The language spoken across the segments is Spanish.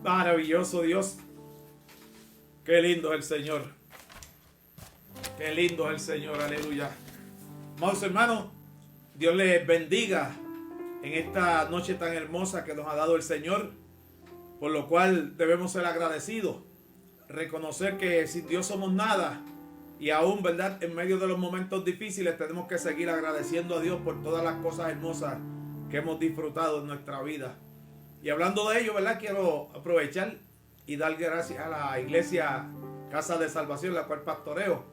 Maravilloso Dios. Qué lindo es el Señor. Qué lindo es el Señor. Aleluya. Amados hermanos, Dios les bendiga en esta noche tan hermosa que nos ha dado el Señor, por lo cual debemos ser agradecidos, reconocer que sin Dios somos nada, y aún, ¿verdad?, en medio de los momentos difíciles tenemos que seguir agradeciendo a Dios por todas las cosas hermosas que hemos disfrutado en nuestra vida. Y hablando de ello, ¿verdad?, quiero aprovechar y dar gracias a la iglesia Casa de Salvación, la cual pastoreo,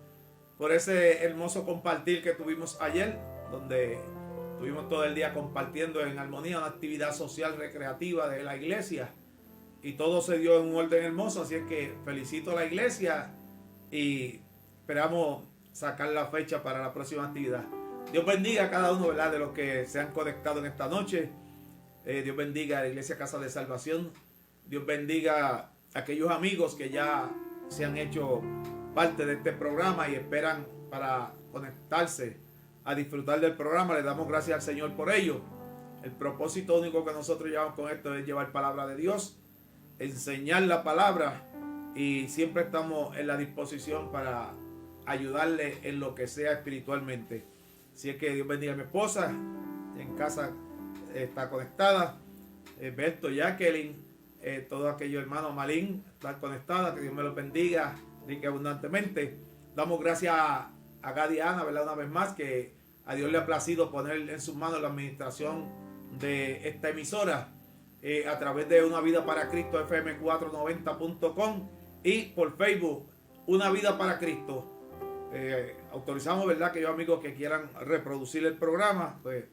por ese hermoso compartir que tuvimos ayer, donde estuvimos todo el día compartiendo en armonía una actividad social recreativa de la iglesia, y todo se dio en un orden hermoso. Así es que felicito a la iglesia y esperamos sacar la fecha para la próxima actividad. Dios bendiga a cada uno, ¿verdad?, de los que se han conectado en esta noche. Dios bendiga a la iglesia Casa de Salvación. Dios bendiga a aquellos amigos que ya se han hecho parte de este programa y esperan para conectarse a disfrutar del programa. Le damos gracias al Señor por ello. El propósito único que nosotros llevamos con esto es llevar palabra de Dios, enseñar la palabra, y siempre estamos en la disposición para ayudarle en lo que sea espiritualmente. Así es que Dios bendiga a mi esposa, en casa está conectada, Berto, Jacqueline, todos aquellos hermanos, Malín, están conectadas. Que Dios me los bendiga rica y abundantemente. Damos gracias a Gadi y Ana, ¿verdad?, una vez más, que a Dios le ha placido poner en sus manos la administración de esta emisora a través de Una Vida para Cristo, fm490.com, y por Facebook, Una Vida para Cristo. Autorizamos, ¿verdad?, aquellos amigos que quieran reproducir el programa, pues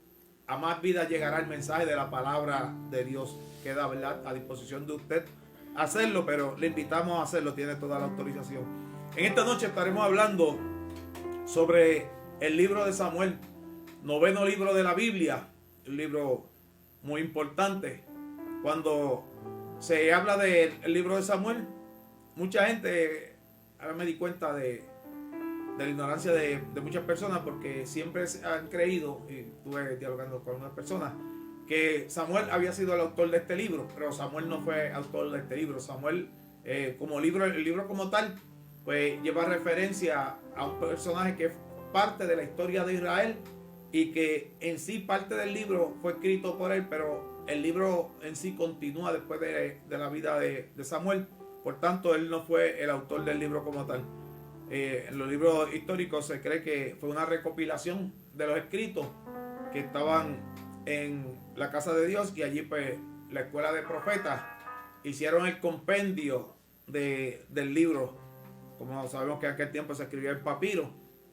a más vida llegará el mensaje de la palabra de Dios. Queda, ¿verdad?, a disposición de usted hacerlo, pero le invitamos a hacerlo, tiene toda la autorización. En esta noche estaremos hablando sobre el libro de Samuel, noveno libro de la Biblia, un libro muy importante. Cuando se habla del libro de Samuel, mucha gente, ahora me di cuenta de la ignorancia de muchas personas, porque siempre han creído, y estuve dialogando con unas personas, que Samuel había sido el autor de este libro, pero Samuel no fue autor de este libro. Samuel, como libro, el libro como tal, pues lleva referencia a un personaje que es parte de la historia de Israel, y que en sí parte del libro fue escrito por él, pero el libro en sí continúa después de la vida de Samuel. Por tanto, él no fue el autor del libro como tal. En los libros históricos se cree que fue una recopilación de los escritos que estaban en la casa de Dios, y allí pues la escuela de profetas hicieron el compendio del libro. Como sabemos que en aquel tiempo se escribía en papiro,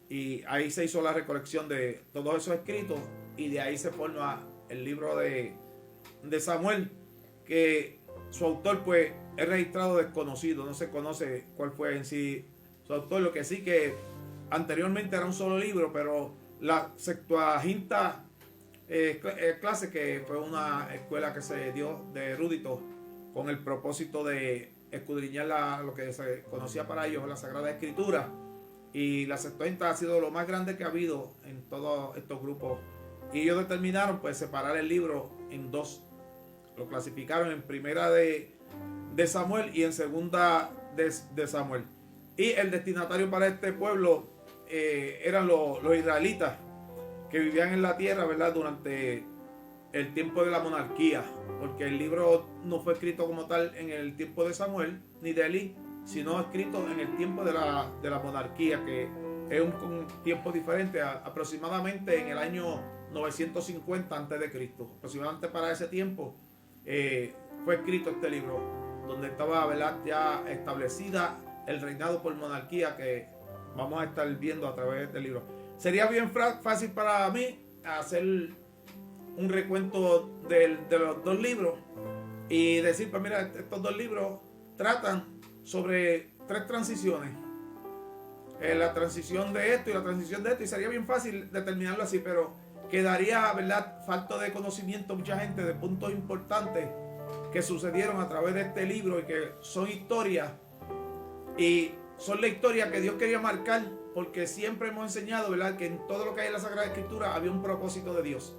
y ahí se hizo la recolección de todos esos escritos, y de ahí se forma el libro de Samuel, que su autor pues es registrado desconocido, no se conoce cuál fue en sí su autor. Lo que sí, que anteriormente era un solo libro, pero la Septuaginta clase, que fue una escuela que se dio de eruditos con el propósito de escudriñar lo que se conocía para ellos la Sagrada Escritura, y la Septuaginta ha sido lo más grande que ha habido en todos estos grupos, y ellos determinaron pues separar el libro en dos. Lo clasificaron en primera de Samuel y en segunda de Samuel, y el destinatario para este pueblo eran los israelitas que vivían en la tierra, ¿verdad?, durante el tiempo de la monarquía, porque el libro no fue escrito como tal en el tiempo de Samuel ni de Elí, sino escrito en el tiempo de la monarquía, que es un tiempo diferente, aproximadamente en el año 950 a.C. Aproximadamente para ese tiempo fue escrito este libro, donde estaba, ¿verdad?, ya establecida el reinado por monarquía, que vamos a estar viendo a través del libro. Sería bien fácil para mí hacer un recuento de los dos libros y decir, pues mira, estos dos libros tratan sobre tres transiciones. La transición de esto y la transición de esto, y sería bien fácil determinarlo así, pero quedaría, ¿verdad?, falta de conocimiento mucha gente de puntos importantes que sucedieron a través de este libro, y que son historias, y son la historia que Dios quería marcar, porque siempre hemos enseñado, ¿verdad?, que en todo lo que hay en la Sagrada Escritura había un propósito de Dios.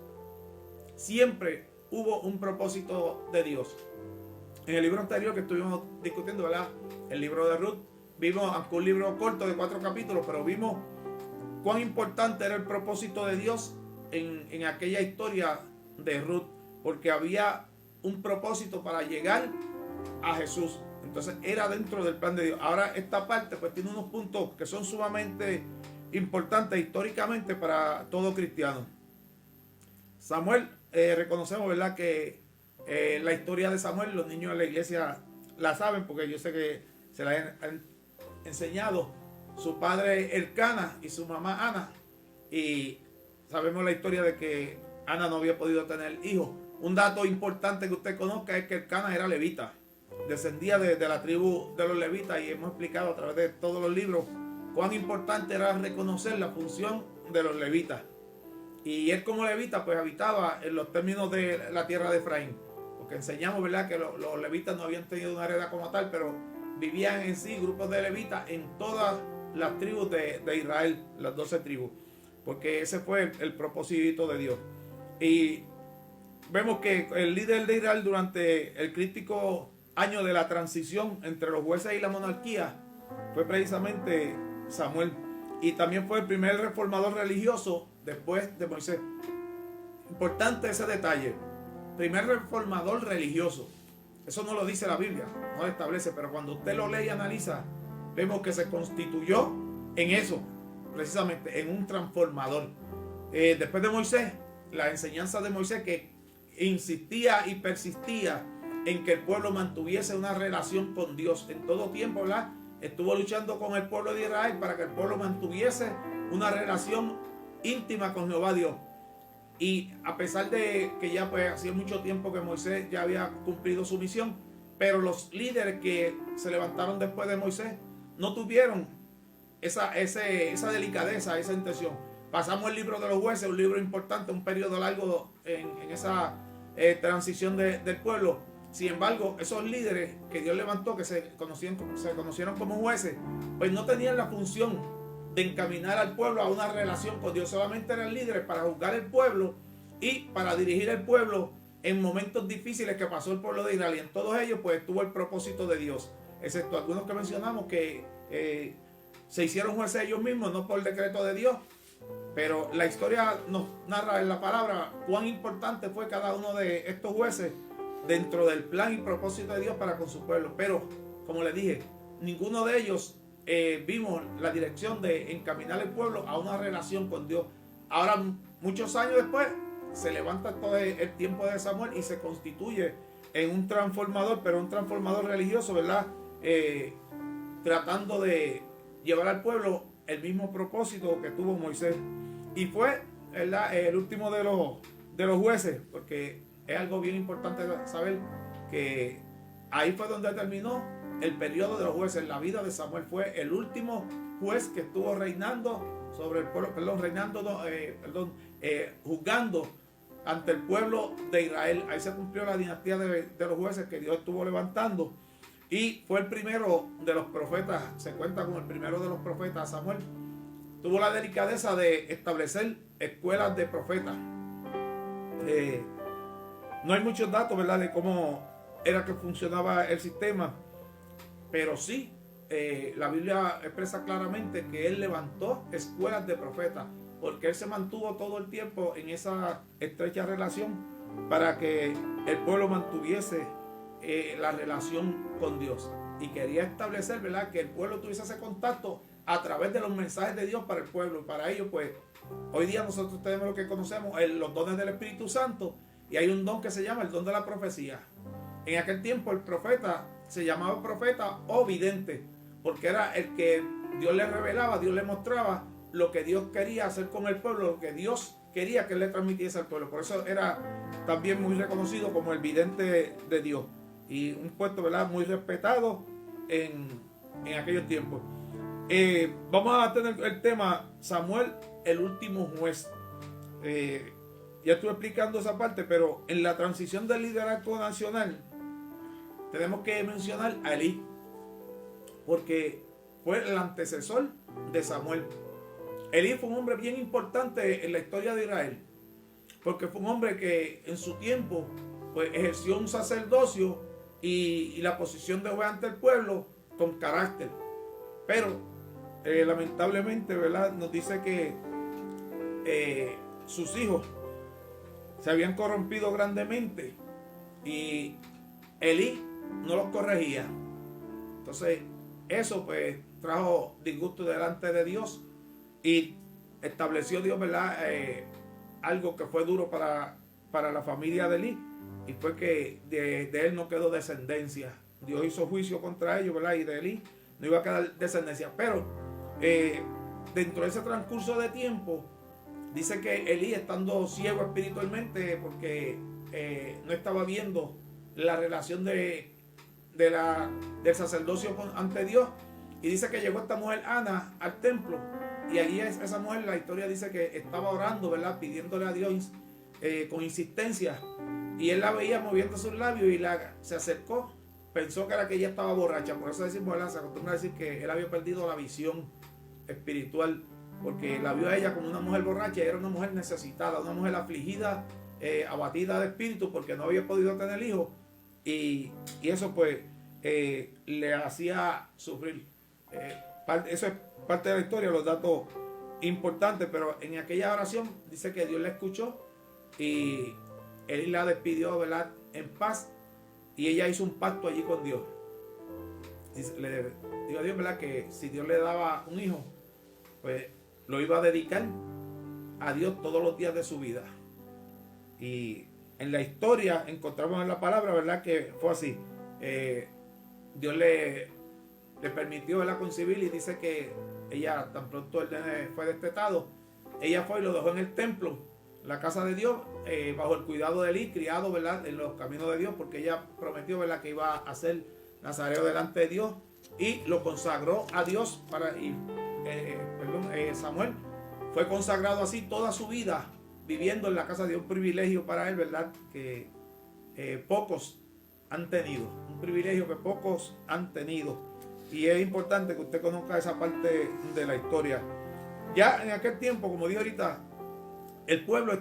Siempre hubo un propósito de Dios. En el libro anterior que estuvimos discutiendo, ¿verdad? El libro de Ruth, vimos, aunque un libro corto de 4 capítulos, pero vimos cuán importante era el propósito de Dios en aquella historia de Ruth, porque había un propósito para llegar a Jesús. Entonces era dentro del plan de Dios. Ahora esta parte pues tiene unos puntos que son sumamente importantes históricamente para todo cristiano. Samuel, reconocemos, ¿verdad?, que la historia de Samuel, los niños de la iglesia la saben, porque yo sé que se la han enseñado su padre Elcana y su mamá Ana, y sabemos la historia de que Ana no había podido tener hijos. Un dato importante que usted conozca es que Elcana era levita, descendía de la tribu de los levitas, y hemos explicado a través de todos los libros cuán importante era reconocer la función de los levitas. Y él como levita pues habitaba en los términos de la tierra de Efraín, porque enseñamos, ¿verdad?, que los levitas no habían tenido una heredad como tal, pero vivían en sí grupos de levitas en todas las tribus de Israel, las 12 tribus, porque ese fue el propósito de Dios. Y vemos que el líder de Israel durante el crítico año de la transición entre los jueces y la monarquía fue precisamente Samuel, y también fue el primer reformador religioso después de Moisés. Importante ese detalle, primer reformador religioso. Eso no lo dice la Biblia, no lo establece, pero cuando usted lo lee y analiza, vemos que se constituyó en eso, precisamente en un transformador. Después de Moisés, la enseñanza de Moisés, que insistía y persistía en que el pueblo mantuviese una relación con Dios en todo tiempo, ¿verdad? Estuvo luchando con el pueblo de Israel para que el pueblo mantuviese una relación íntima con Jehová Dios. Y a pesar de que ya pues hacía mucho tiempo que Moisés ya había cumplido su misión, pero los líderes que se levantaron después de Moisés no tuvieron esa delicadeza, esa intención. Pasamos el libro de los jueces, un libro importante, un periodo largo en esa transición del pueblo. Sin embargo, esos líderes que Dios levantó, que se conocieron como jueces, pues no tenían la función de encaminar al pueblo a una relación con Dios. Solamente eran líderes para juzgar el pueblo y para dirigir el pueblo en momentos difíciles que pasó el pueblo de Israel. Y en todos ellos pues estuvo el propósito de Dios, excepto algunos que mencionamos que se hicieron jueces ellos mismos, no por decreto de Dios. Pero la historia nos narra en la palabra cuán importante fue cada uno de estos jueces dentro del plan y propósito de Dios para con su pueblo. Pero, como les dije, ninguno de ellos vimos la dirección de encaminar el pueblo a una relación con Dios. Ahora, muchos años después, se levanta todo el tiempo de Samuel y se constituye en un transformador, pero un transformador religioso, ¿verdad? Tratando de llevar al pueblo el mismo propósito que tuvo Moisés. Y fue, ¿verdad?, el último de los jueces, porque es algo bien importante saber que ahí fue donde terminó el periodo de los jueces. La vida de Samuel fue el último juez que estuvo reinando sobre el pueblo, juzgando ante el pueblo de Israel. Ahí se cumplió la dinastía de los jueces que Dios estuvo levantando, y fue el primero de los profetas. Se cuenta como el primero de los profetas. Samuel tuvo la delicadeza de establecer escuelas de profetas. No hay muchos datos, ¿verdad?, de cómo era que funcionaba el sistema, pero sí, la Biblia expresa claramente que él levantó escuelas de profetas, porque él se mantuvo todo el tiempo en esa estrecha relación para que el pueblo mantuviese la relación con Dios, y quería establecer, ¿verdad?, que el pueblo tuviese ese contacto a través de los mensajes de Dios para el pueblo. Para ello, pues, hoy día nosotros tenemos lo que conocemos, los dones del Espíritu Santo, y hay un don que se llama el don de la profecía. En aquel tiempo el profeta se llamaba profeta o vidente, porque era el que Dios le revelaba, Dios le mostraba lo que Dios quería hacer con el pueblo, lo que Dios quería que le transmitiese al pueblo. Por eso era también muy reconocido como el vidente de Dios, y un puesto, ¿verdad?, muy respetado en aquellos tiempos. Vamos a tener el tema Samuel, el último juez. Ya estuve explicando esa parte, pero en la transición del liderazgo nacional tenemos que mencionar a Elí, porque fue el antecesor de Samuel. Elí fue un hombre bien importante en la historia de Israel, porque fue un hombre que en su tiempo pues ejerció un sacerdocio y la posición de juez ante el pueblo con carácter. Pero lamentablemente, ¿verdad?, nos dice que sus hijos se habían corrompido grandemente y Elí no los corregía. Entonces eso pues trajo disgusto delante de Dios y estableció Dios, ¿verdad?, algo que fue duro para la familia de Elí, y fue que de él no quedó descendencia. Dios hizo juicio contra ellos, ¿verdad?, y de Elí no iba a quedar descendencia. Pero dentro de ese transcurso de tiempo dice que Elí, estando ciego espiritualmente porque no estaba viendo la relación del sacerdocio ante Dios, y dice que llegó esta mujer Ana al templo, y allí esa mujer, la historia dice que estaba orando, ¿verdad?, pidiéndole a Dios con insistencia, y él la veía moviendo sus labios y se acercó, pensó que era que ella estaba borracha. Por eso decimos, ¿verdad?, se acostumbra a decir que él había perdido la visión espiritual, porque la vio a ella como una mujer borracha. Era una mujer necesitada, una mujer afligida, abatida de espíritu, porque no había podido tener hijos, y eso pues le hacía sufrir. Eso es parte de la historia, los datos importantes. Pero en aquella oración dice que Dios la escuchó y él la despidió, ¿verdad?, en paz, y ella hizo un pacto allí con Dios. Le dijo a Dios, ¿verdad?, que si Dios le daba un hijo, pues lo iba a dedicar a Dios todos los días de su vida. Y en la historia encontramos en la palabra, ¿verdad?, que fue así. Dios le permitió, ¿verdad?, concebir, y dice que ella, tan pronto el nene fue destetado, ella fue y lo dejó en el templo, la casa de Dios, bajo el cuidado de Elí, criado, ¿verdad?, en los caminos de Dios, porque ella prometió, ¿verdad?, que iba a ser nazareo delante de Dios, y lo consagró a Dios Samuel fue consagrado así toda su vida, viviendo en la casa de Dios. Un privilegio para él, ¿verdad?, que pocos han tenido, un privilegio que pocos han tenido, y es importante que usted conozca esa parte de la historia. Ya en aquel tiempo, como dije ahorita, el pueblo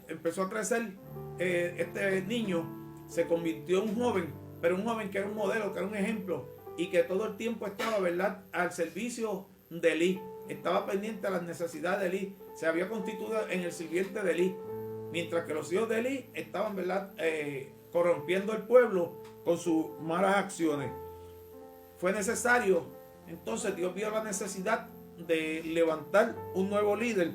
empezó a crecer. Este niño se convirtió en un joven, pero un joven que era un modelo, que era un ejemplo, y que todo el tiempo estaba, ¿verdad?, al servicio de Elí, estaba pendiente a las necesidades de Elí, se había constituido en el sirviente de Elí, mientras que los hijos de Elí estaban, ¿verdad?, corrompiendo el pueblo con sus malas acciones. Fue necesario, entonces Dios vio la necesidad de levantar un nuevo líder,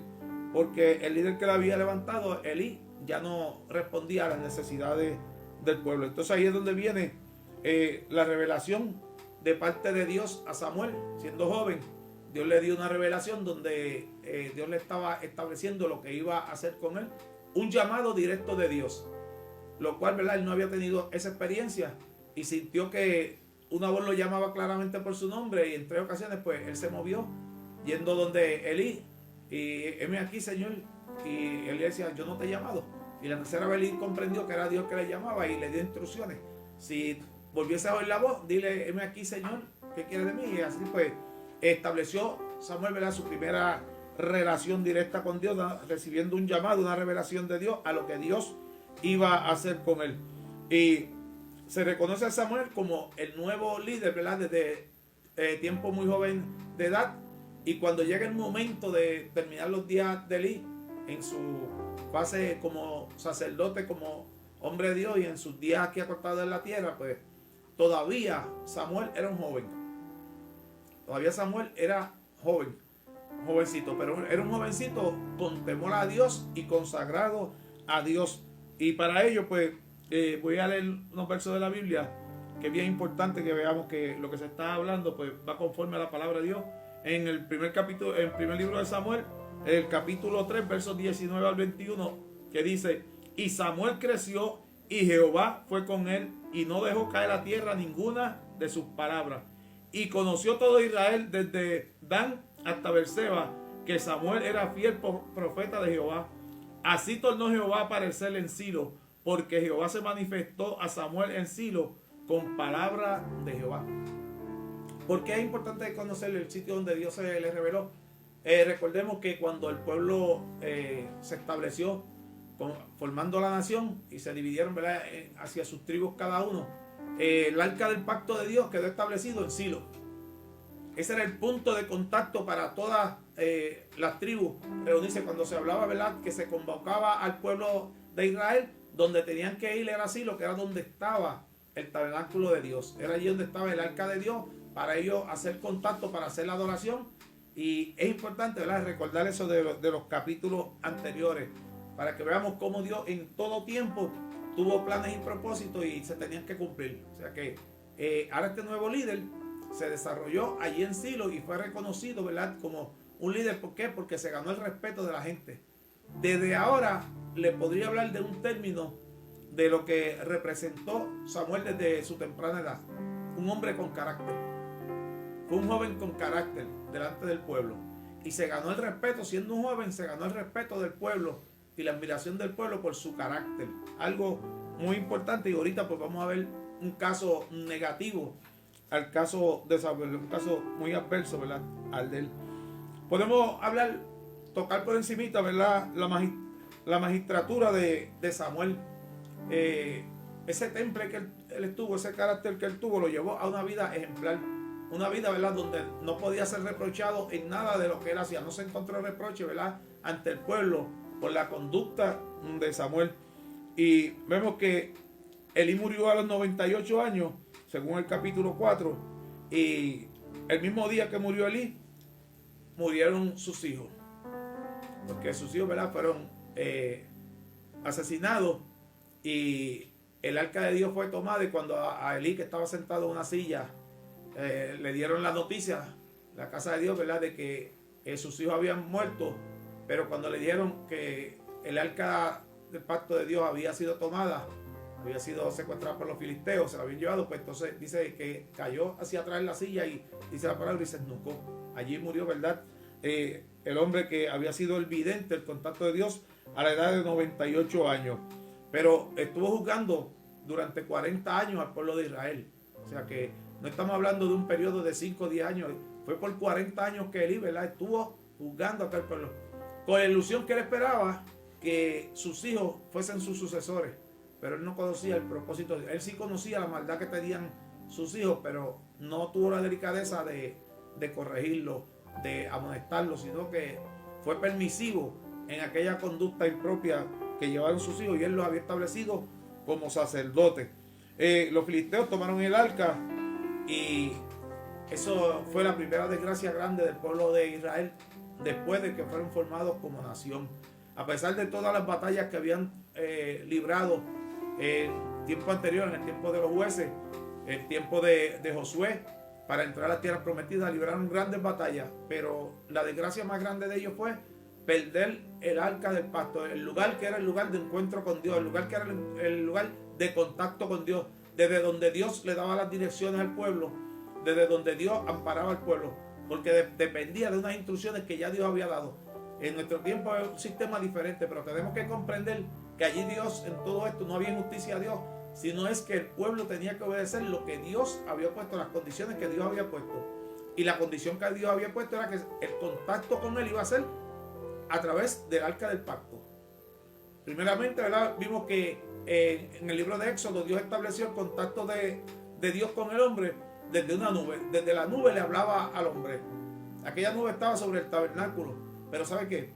porque el líder que lo había levantado, Elí, ya no respondía a las necesidades del pueblo. Entonces ahí es donde viene la revelación de parte de Dios a Samuel. Siendo joven, Dios le dio una revelación donde Dios le estaba estableciendo lo que iba a hacer con él, un llamado directo de Dios, lo cual, ¿verdad?, él no había tenido esa experiencia, y sintió que una voz lo llamaba claramente por su nombre, y en 3 ocasiones pues él se movió yendo donde Elí, y heme aquí, Señor, y él le decía, yo no te he llamado. Y la tercera vez Elí comprendió que era Dios que le llamaba, y le dio instrucciones: si volviese a oír la voz, dile, heme aquí, Señor, ¿qué quiere de mí? Y así pues estableció Samuel, ¿verdad?, su primera relación directa con Dios, recibiendo un llamado, una revelación de Dios a lo que Dios iba a hacer con él. Y se reconoce a Samuel como el nuevo líder, ¿verdad?, desde tiempo muy joven de edad. Y cuando llega el momento de terminar los días de Elí, en su fase como sacerdote, como hombre de Dios, y en sus días aquí acortados en la tierra, pues todavía Samuel era un joven. Todavía Samuel era joven, jovencito, pero era un jovencito con temor a Dios y consagrado a Dios. Y para ello, pues, voy a leer unos versos de la Biblia, que es bien importante que veamos que lo que se está hablando pues va conforme a la palabra de Dios. En el primer capítulo, en el primer libro de Samuel, el capítulo 3, versos 19 al 21, que dice: y Samuel creció, y Jehová fue con él, y no dejó caer a tierra ninguna de sus palabras. Y conoció todo Israel, desde Dan hasta Beerseba, que Samuel era fiel profeta de Jehová. Así tornó Jehová a aparecer en Silo, porque Jehová se manifestó a Samuel en Silo con palabra de Jehová. ¿Por qué es importante conocer el sitio donde Dios se le reveló? Recordemos que cuando el pueblo se estableció, formando la nación, y se dividieron, ¿verdad?, hacia sus tribus cada uno, el arca del pacto de Dios quedó establecido en Silo. Ese era el punto de contacto para todas las tribus reunirse. Cuando se hablaba, ¿verdad?, que se convocaba al pueblo de Israel, donde tenían que ir era Silo, que era donde estaba el tabernáculo de Dios. Era allí donde estaba el arca de Dios, para ellos hacer contacto, para hacer la adoración. Y es importante, ¿verdad?, recordar eso de los capítulos anteriores, para que veamos cómo Dios en todo tiempo tuvo planes y propósitos y se tenían que cumplir. O sea que ahora este nuevo líder se desarrolló allí en Silo y fue reconocido, ¿verdad?, como un líder. ¿Por qué? Porque se ganó el respeto de la gente. Desde ahora le podría hablar de un término de lo que representó Samuel desde su temprana edad. Un hombre con carácter. Fue un joven con carácter delante del pueblo. Y se ganó el respeto, siendo un joven, se ganó el respeto del pueblo y la admiración del pueblo por su carácter. Algo muy importante. Y ahorita pues vamos a ver un caso negativo al caso de Samuel, un caso muy adverso, ¿verdad?, al de él. Podemos hablar, tocar por encimita, ¿verdad?, la magistratura de Samuel. Ese temple que él tuvo, ese carácter que él tuvo, lo llevó a una vida ejemplar. Una vida, ¿verdad?, donde no podía ser reprochado en nada de lo que él hacía. No se encontró reproche, ¿verdad?, ante el pueblo por la conducta de Samuel. Y vemos que Elí murió a los 98 años, según el capítulo 4. Y el mismo día que murió Elí, murieron sus hijos. Porque sus hijos, ¿verdad?, fueron asesinados. Y el arca de Dios fue tomada. Y cuando a Elí, que estaba sentado en una silla, le dieron la noticia, la casa de Dios, ¿verdad?, de que sus hijos habían muerto. Pero cuando le dijeron que el arca del pacto de Dios había sido tomada, había sido secuestrada por los filisteos, se la habían llevado, pues entonces dice que cayó hacia atrás en la silla y dice la palabra y se esnucó. Allí murió, ¿verdad?, el hombre que había sido el vidente, el contacto de Dios, a la edad de 98 años. Pero estuvo juzgando durante 40 años al pueblo de Israel. O sea que no estamos hablando de un periodo de 5 o 10 años. Fue por 40 años que Elí, ¿verdad?, estuvo juzgando a aquel pueblo, con la ilusión que él esperaba que sus hijos fuesen sus sucesores. Pero él no conocía el propósito. Él sí conocía la maldad que tenían sus hijos, pero no tuvo la delicadeza de corregirlo, de amonestarlo, sino que fue permisivo en aquella conducta impropia que llevaron sus hijos, y él los había establecido como sacerdotes. Los filisteos tomaron el arca, y eso fue la primera desgracia grande del pueblo de Israel después de que fueron formados como nación. A pesar de todas las batallas que habían librado en tiempo anterior, en el tiempo de los jueces, el tiempo de Josué, para entrar a la tierra prometida, libraron grandes batallas, pero la desgracia más grande de ellos fue perder el arca del pacto, el lugar que era el lugar de encuentro con Dios, el lugar que era el lugar de contacto con Dios, desde donde Dios le daba las direcciones al pueblo, desde donde Dios amparaba al pueblo, porque dependía de unas instrucciones que ya Dios había dado. En nuestro tiempo es un sistema diferente, pero tenemos que comprender que allí Dios, en todo esto, no había injusticia a Dios, sino es que el pueblo tenía que obedecer lo que Dios había puesto, las condiciones que Dios había puesto. Y la condición que Dios había puesto era que el contacto con Él iba a ser a través del arca del pacto. Primeramente, ¿verdad?, vimos que en el libro de Éxodo Dios estableció el contacto de Dios con el hombre desde una nube. Desde la nube le hablaba al hombre. Aquella nube estaba sobre el tabernáculo. Pero ¿sabe qué?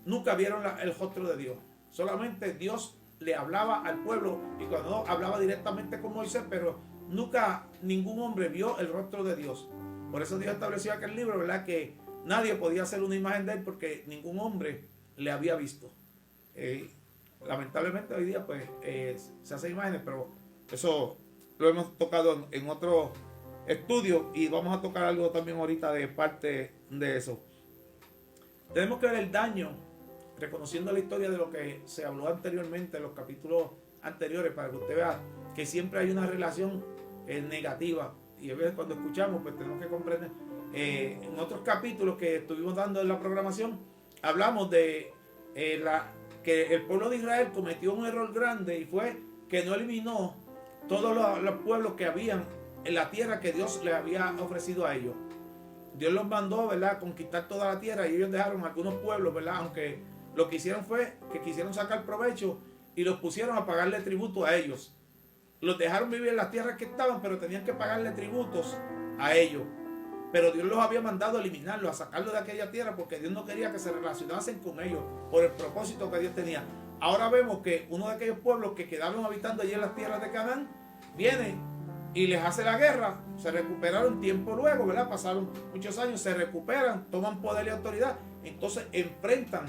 Nunca vieron el rostro de Dios. Solamente Dios le hablaba al pueblo, y cuando hablaba directamente con Moisés, pero nunca ningún hombre vio el rostro de Dios. Por eso Dios estableció aquel libro, ¿verdad?, que nadie podía hacer una imagen de él porque ningún hombre le había visto. Lamentablemente hoy día pues se hacen imágenes, pero eso lo hemos tocado en otro estudio, y vamos a tocar algo también ahorita de parte de eso. Tenemos que ver el daño, reconociendo la historia de lo que se habló anteriormente en los capítulos anteriores, para que usted vea que siempre hay una relación negativa, y a veces cuando escuchamos pues tenemos que comprender. En otros capítulos que estuvimos dando en la programación, hablamos de que el pueblo de Israel cometió un error grande, y fue que no eliminó todos los pueblos que habían en la tierra que Dios les había ofrecido a ellos. Dios los mandó, ¿verdad?, a conquistar toda la tierra, y ellos dejaron algunos pueblos, ¿verdad?, aunque lo que hicieron fue que quisieron sacar provecho y los pusieron a pagarle tributo a ellos. los dejaron vivir en las tierras que estaban, pero tenían que pagarle tributos a ellos. Pero Dios los había mandado a eliminarlos, a sacarlos de aquella tierra, porque Dios no quería que se relacionasen con ellos por el propósito que Dios tenía. Ahora vemos que uno de aquellos pueblos que quedaron habitando allí en las tierras de Canaán viene y les hace la guerra. Se recuperaron tiempo luego, ¿verdad? Pasaron muchos años, se recuperan, toman poder y autoridad, entonces enfrentan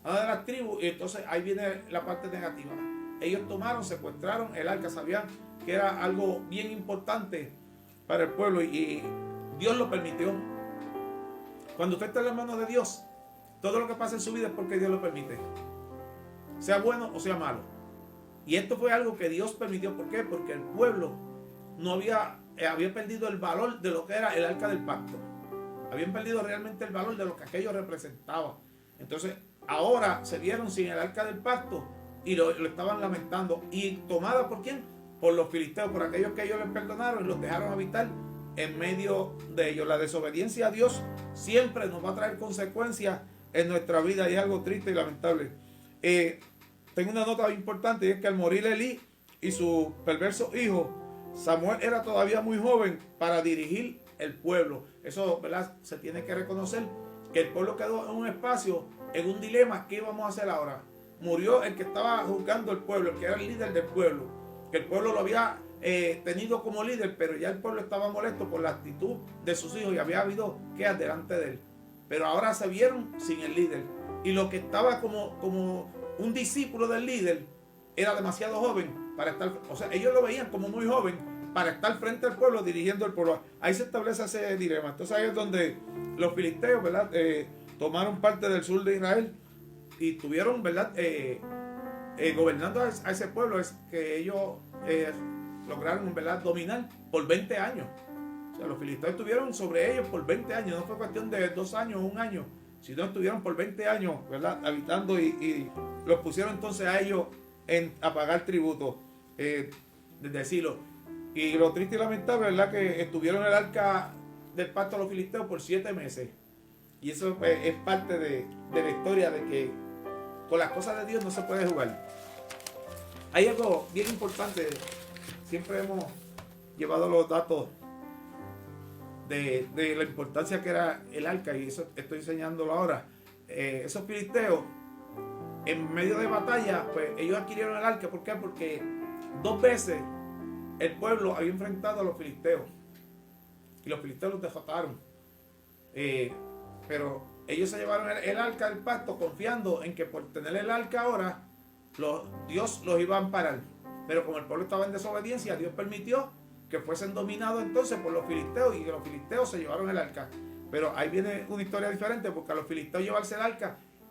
a una de las tribus, y entonces ahí viene la parte negativa. Ellos tomaron, secuestraron el arca, sabían que era algo bien importante para el pueblo y Dios lo permitió. Cuando usted está en las manos de Dios, todo lo que pasa en su vida es porque Dios lo permite, sea bueno o sea malo. Y esto fue algo que Dios permitió. ¿Por qué? Porque el pueblo no había perdido el valor de lo que era el arca del pacto. Habían perdido realmente el valor de lo que aquello representaba. Entonces ahora se vieron sin el arca del pacto y lo estaban lamentando. ¿Y tomada por quién? Por los filisteos, por aquellos que ellos les perdonaron y los dejaron habitar en medio de ellos. La desobediencia a Dios siempre nos va a traer consecuencias en nuestra vida, y es algo triste y lamentable. Tengo una nota importante, y es que al morir Elí y su perverso hijo, Samuel era todavía muy joven para dirigir el pueblo. Eso, ¿verdad? Se tiene que reconocer que el pueblo quedó en un espacio, en un dilema. ¿Qué vamos a hacer ahora? Murió el que estaba juzgando el pueblo, el que era el líder del pueblo, que el pueblo lo había tenido como líder, pero ya el pueblo estaba molesto por la actitud de sus hijos y había habido quejas delante de él. Pero ahora se vieron sin el líder, y lo que estaba como un discípulo del líder era demasiado joven para estar, o sea, ellos lo veían como muy joven para estar frente al pueblo, dirigiendo el pueblo. Ahí se establece ese dilema. Entonces ahí es donde los filisteos, ¿verdad? Tomaron parte del sur de Israel y tuvieron, ¿verdad? Gobernando a ese pueblo, es que ellos lograron, ¿verdad?, dominar por 20 años. O sea, los filisteos estuvieron sobre ellos por 20 años. No fue cuestión de 2 años o 1 año, sino estuvieron por 20 años, ¿verdad?, habitando, y los pusieron entonces a ellos a pagar tributo, decirlo. Y lo triste y lamentable, ¿verdad?, que estuvieron en el arca del pacto de los filisteos por 7 meses. Y eso es parte de la historia, de que con las cosas de Dios no se puede jugar. Hay algo bien importante. Siempre hemos llevado los datos de la importancia que era el arca, y eso estoy enseñándolo ahora. Esos filisteos, en medio de batalla, pues ellos adquirieron el arca. ¿Por qué? Porque 2 veces el pueblo había enfrentado a los filisteos y los filisteos los derrotaron. Pero ellos se llevaron el arca del pacto, confiando en que por tener el arca ahora Dios los iba a amparar. Pero como el pueblo estaba en desobediencia, Dios permitió que fuesen dominados entonces por los filisteos, y que los filisteos se llevaron el arca. Pero ahí viene una historia diferente, porque a los filisteos llevarse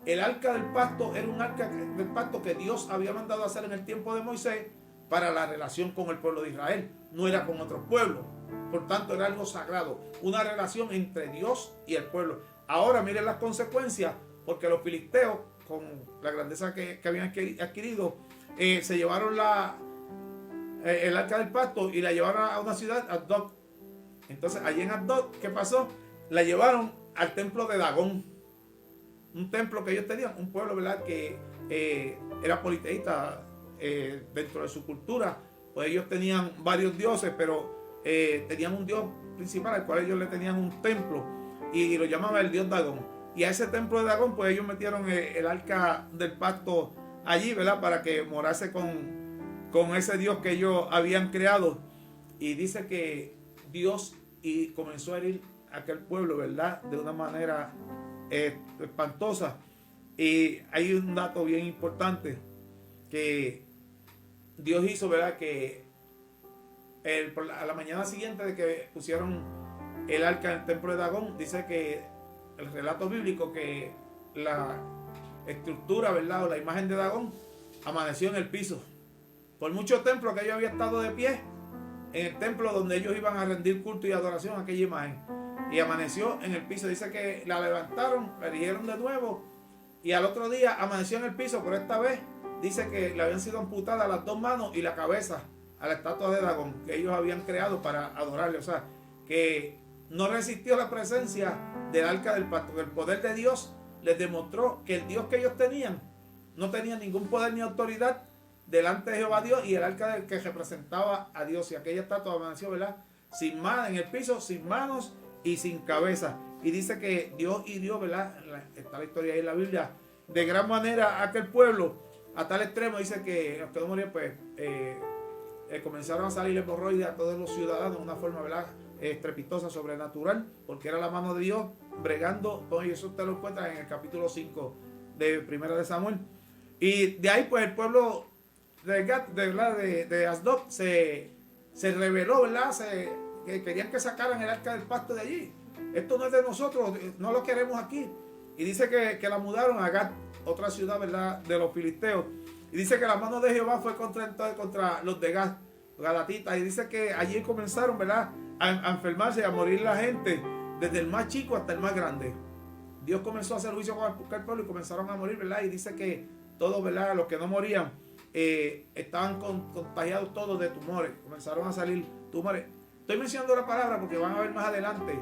el arca del pacto era un arca del pacto que Dios había mandado a hacer en el tiempo de Moisés para la relación con el pueblo de Israel. No era con otros pueblos. Por tanto, era algo sagrado, una relación entre Dios y el pueblo. Ahora miren las consecuencias, porque los filisteos, con la grandeza que habían adquirido, se llevaron el arca del pacto y la llevaron a una ciudad, Asdod. Entonces allí en Asdod, ¿qué pasó? La llevaron al templo de Dagón, un templo que ellos tenían, un pueblo, ¿verdad?, que era politeísta. Dentro de su cultura, pues ellos tenían varios dioses, pero tenían un dios principal al cual ellos le tenían un templo, y lo llamaban el dios Dagón. Y a ese templo de Dagón, pues ellos metieron el arca del pacto allí, ¿verdad?, para que morase con ese Dios que ellos habían creado. Y dice que Dios comenzó a herir a aquel pueblo, ¿verdad?, de una manera espantosa. Y hay un dato bien importante que Dios hizo, ¿verdad?, que a la mañana siguiente de que pusieron el arca en el templo de Dagón, dice que el relato bíblico, que la estructura, ¿verdad?, o la imagen de Dagón amaneció en el piso. Por mucho templo que ellos habían estado de pie, en el templo donde ellos iban a rendir culto y adoración a aquella imagen, y amaneció en el piso. Dice que la levantaron, la erigieron de nuevo, y al otro día amaneció en el piso, pero esta vez dice que le habían sido amputadas las 2 manos y la cabeza a la estatua de Dagón que ellos habían creado para adorarle. O sea, que no resistió la presencia del arca del pacto. El poder de Dios les demostró que el Dios que ellos tenían no tenía ningún poder ni autoridad delante de Jehová Dios, y el arca que representaba a Dios. Y aquella estatua amaneció, ¿verdad?, sin manos, en el piso, sin manos y sin cabeza. Y dice que Dios hirió, ¿verdad?, está la historia ahí en la Biblia, de gran manera a aquel pueblo, a tal extremo, dice que los que no morían, pues comenzaron a salir hemorroides a todos los ciudadanos de una forma, ¿verdad?, estrepitosa, sobrenatural, porque era la mano de Dios bregando con ellos. Eso te lo encuentras en el capítulo 5 de Primera de Samuel. Y de ahí, pues, el pueblo de Asdod se rebeló, ¿verdad? Que querían que sacaran el arca del pacto de allí. Esto no es de nosotros, no lo queremos aquí. Y dice que la mudaron a Gat, otra ciudad, ¿verdad?, de los filisteos. Y dice que la mano de Jehová fue contra los de Gat, galatitas. Y dice que allí comenzaron, ¿verdad?, a enfermarse y a morir la gente, desde el más chico hasta el más grande. Dios comenzó a hacer juicio con el pueblo y comenzaron a morir, ¿verdad? Y dice que todos, ¿verdad?, los que no morían, estaban contagiados todos de tumores. Comenzaron a salir tumores. Estoy mencionando la palabra porque van a ver más adelante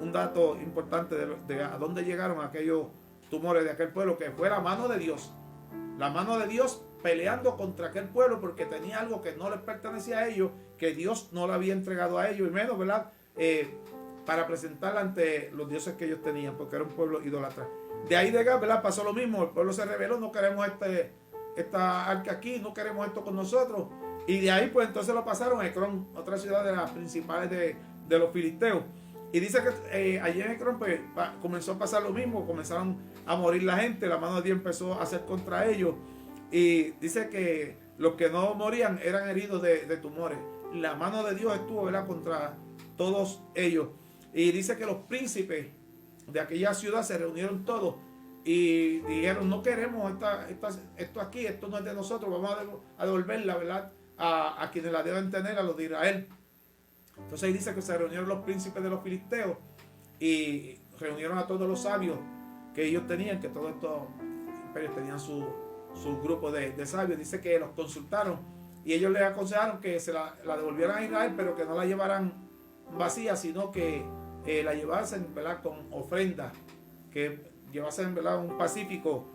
un dato importante de a dónde llegaron aquellos tumores de aquel pueblo, que fue la mano de Dios. La mano de Dios peleando contra aquel pueblo porque tenía algo que no les pertenecía a ellos, que Dios no le había entregado a ellos, y menos, ¿verdad?, para presentarla ante los dioses que ellos tenían, porque era un pueblo idólatra. De ahí de Gat, ¿verdad?, pasó lo mismo. El pueblo se rebeló, no queremos esta arca aquí, no queremos esto con nosotros. Y de ahí, pues, entonces lo pasaron a Ecrón, otra ciudad de las principales de los filisteos. Y dice que allí en Ecrón, pues, comenzó a pasar lo mismo, comenzaron a morir la gente, la mano de Dios empezó a hacer contra ellos. Y dice que los que no morían eran heridos de tumores. La mano de Dios estuvo, ¿verdad?, contra todos ellos. Y dice que los príncipes de aquella ciudad se reunieron todos y dijeron: no queremos esto aquí, esto no es de nosotros, vamos a devolverla, ¿verdad?, a quienes la deben tener, a los de Israel. Entonces ahí dice que se reunieron los príncipes de los filisteos y reunieron a todos los sabios que ellos tenían, que todos estos imperios tenían su grupo de sabios. Dice que los consultaron y ellos les aconsejaron que se la devolvieran a Israel, pero que no la llevaran vacía, sino que la llevasen, ¿verdad?, con ofrenda, que llevasen, ¿verdad?, un pacífico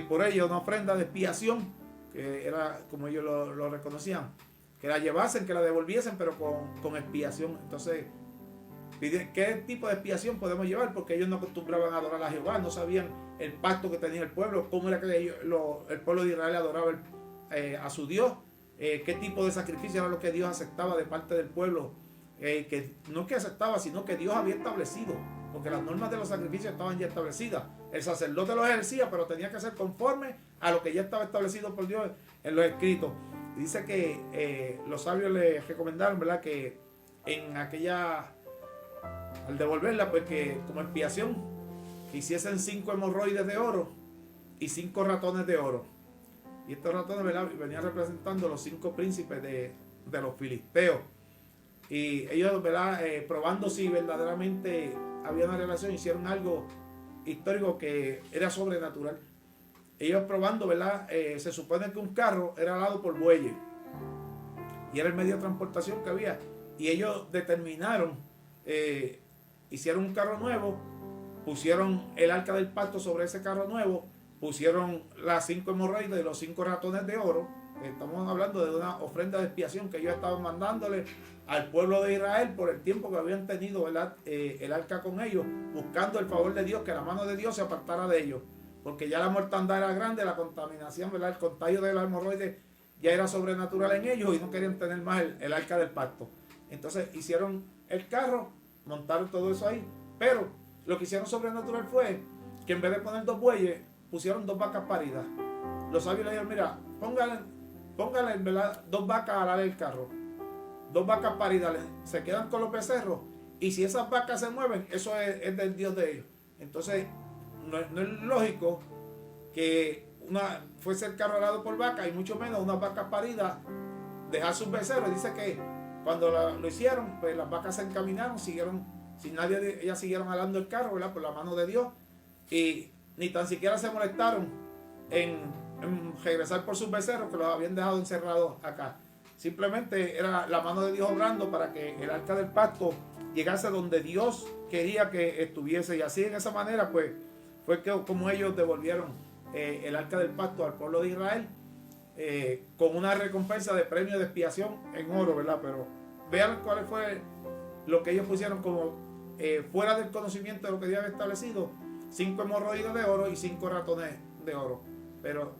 por ellos, una ofrenda de expiación, que era como ellos lo reconocían, que la llevasen, que la devolviesen, pero con expiación. Entonces, ¿qué tipo de expiación podemos llevar? Porque ellos no acostumbraban a adorar a Jehová, no sabían el pacto que tenía el pueblo, cómo era que el pueblo de Israel adoraba a su Dios, qué tipo de sacrificio era lo que Dios aceptaba de parte del pueblo, que no que aceptaba, sino que Dios había establecido, porque las normas de los sacrificios estaban ya establecidas. El sacerdote los ejercía, pero tenía que ser conforme a lo que ya estaba establecido por Dios en los escritos. Y dice que los sabios le recomendaron, ¿verdad?, que en aquella, al devolverla, pues que como expiación, que hiciesen 5 hemorroides de oro y 5 ratones de oro. Y estos ratones, ¿verdad?, venían representando los 5 príncipes de los filisteos. Y ellos, ¿verdad?, probando si verdaderamente había una relación, hicieron algo histórico que era sobrenatural. Ellos probando, ¿verdad?, se supone que un carro era alado por bueyes y era el medio de transportación que había. Y ellos determinaron, hicieron un carro nuevo, pusieron el arca del pacto sobre ese carro nuevo, pusieron las 5 hemorroides y los 5 ratones de oro. Estamos hablando de una ofrenda de expiación que ellos estaban mandándole al pueblo de Israel por el tiempo que habían tenido, ¿verdad?, el arca con ellos, buscando el favor de Dios, que la mano de Dios se apartara de ellos, porque ya la mortandad era grande, la contaminación, ¿verdad?, el contagio de la hemorroides ya era sobrenatural en ellos y no querían tener más el arca del pacto. Entonces hicieron el carro, montaron todo eso ahí, pero lo que hicieron sobrenatural fue que en vez de poner 2 bueyes, pusieron 2 vacas paridas. Los sabios le dijeron: mira, póngale, ¿verdad?, 2 vacas al ala del carro, 2 vacas paridas, se quedan con los becerros, y si esas vacas se mueven, eso es del Dios de ellos. Entonces no es lógico que fuese el carro alado por vaca, y mucho menos unas vacas paridas dejar sus becerros. Dice que cuando lo hicieron, pues las vacas se encaminaron, siguieron, sin nadie, ellas siguieron alando el carro, ¿verdad?, por la mano de Dios, y ni tan siquiera se molestaron en regresar por sus becerros que los habían dejado encerrados acá. Simplemente era la mano de Dios obrando para que el arca del pacto llegase donde Dios quería que estuviese. Y así, en esa manera, pues fue como ellos devolvieron el arca del pacto al pueblo de Israel. con una recompensa de premio de expiación en oro, ¿verdad? Pero vean cuál fue lo que ellos pusieron como fuera del conocimiento de lo que Dios había establecido: 5 hemorroides de oro y 5 ratones de oro. Pero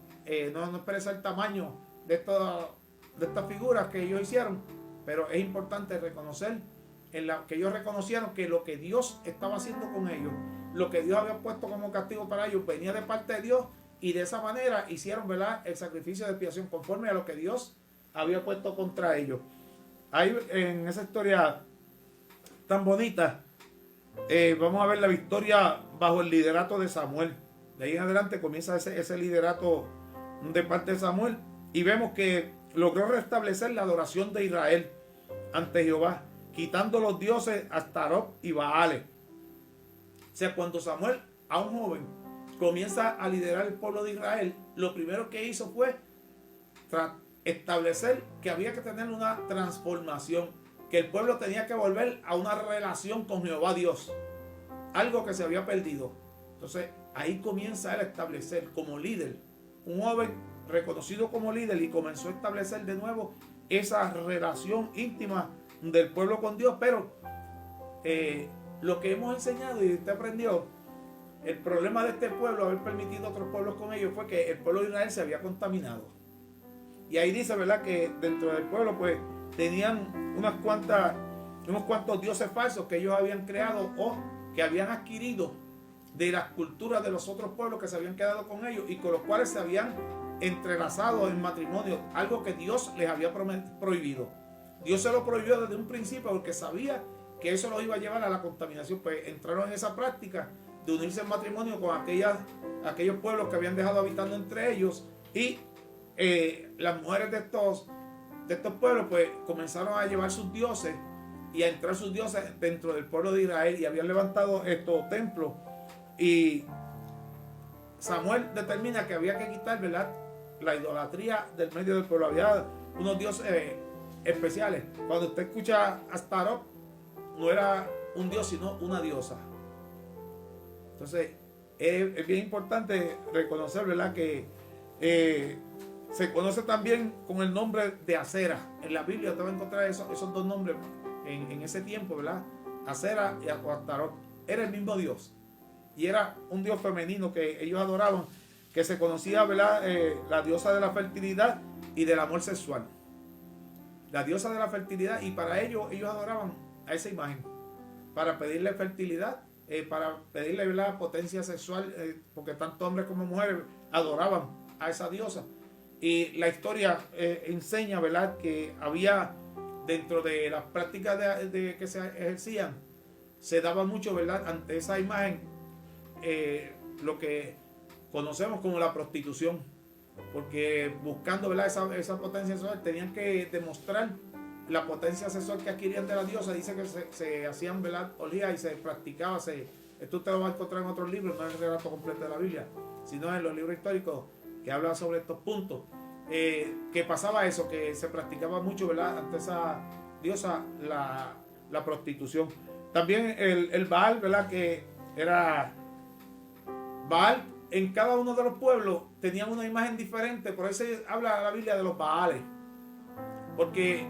no expresa el tamaño de estas figuras que ellos hicieron, pero es importante reconocer que ellos reconocieron que lo que Dios estaba haciendo con ellos, lo que Dios había puesto como castigo para ellos, venía de parte de Dios, y de esa manera hicieron, ¿verdad?, el sacrificio de expiación conforme a lo que Dios había puesto contra ellos. Ahí, en esa historia tan bonita, vamos a ver la victoria bajo el liderato de Samuel. De ahí en adelante comienza ese liderato de parte de Samuel, y vemos que logró restablecer la adoración de Israel ante Jehová, quitando los dioses Astarot y Baales. O sea, cuando Samuel, a un joven, comienza a liderar el pueblo de Israel, lo primero que hizo fue establecer que había que tener una transformación, que el pueblo tenía que volver a una relación con Jehová Dios, algo que se había perdido. Entonces ahí comienza él a establecer como líder, un joven reconocido como líder, y comenzó a establecer de nuevo esa relación íntima del pueblo con Dios. Pero lo que hemos enseñado y usted aprendió, el problema de este pueblo, haber permitido a otros pueblos con ellos, fue que el pueblo de Israel se había contaminado. Y ahí dice, ¿verdad?, que dentro del pueblo pues tenían unos cuantos dioses falsos que ellos habían creado o que habían adquirido de las culturas de los otros pueblos que se habían quedado con ellos, y con los cuales se habían entrelazado en matrimonio, algo que Dios les había prohibido. Dios se lo prohibió desde un principio porque sabía que eso los iba a llevar a la contaminación. Pues entraron en esa práctica de unirse en matrimonio con aquellos pueblos que habían dejado habitando entre ellos, y las mujeres de estos pueblos pues comenzaron a llevar sus dioses y a entrar sus dioses dentro del pueblo de Israel, y habían levantado estos templos. Y Samuel determina que había que quitar, ¿verdad?, la idolatría del medio del pueblo. Había unos dioses especiales. Cuando usted escucha Astarot, no era un dios sino una diosa. Entonces es bien importante reconocer, ¿verdad?, que se conoce también con el nombre de Acera. En la Biblia usted va a encontrar esos dos nombres en ese tiempo, ¿verdad? Acera y Astarot. Era el mismo Dios, y era un dios femenino que ellos adoraban, que se conocía, ¿verdad?, la diosa de la fertilidad y del amor sexual. La diosa de la fertilidad, y para ellos adoraban a esa imagen, para pedirle fertilidad, para pedirle, ¿verdad?, potencia sexual, porque tanto hombres como mujeres adoraban a esa diosa. Y la historia enseña, ¿verdad?, que había dentro de las prácticas que se ejercían, se daba mucho, ¿verdad?, ante esa imagen, lo que conocemos como la prostitución, porque buscando, ¿verdad?, esa potencia sexual, tenían que demostrar la potencia sexual que adquirían de la diosa. Dice que se hacían, ¿verdad?, orgías y se practicaba. Esto usted lo va a encontrar en otros libros, no es el relato completo de la Biblia, sino en los libros históricos que hablan sobre estos puntos. Que pasaba eso, que se practicaba mucho, ¿verdad?, ante esa diosa, la prostitución. También el Baal, ¿verdad?, que era Baal. En cada uno de los pueblos tenían una imagen diferente. Por eso habla la Biblia de los Baales, porque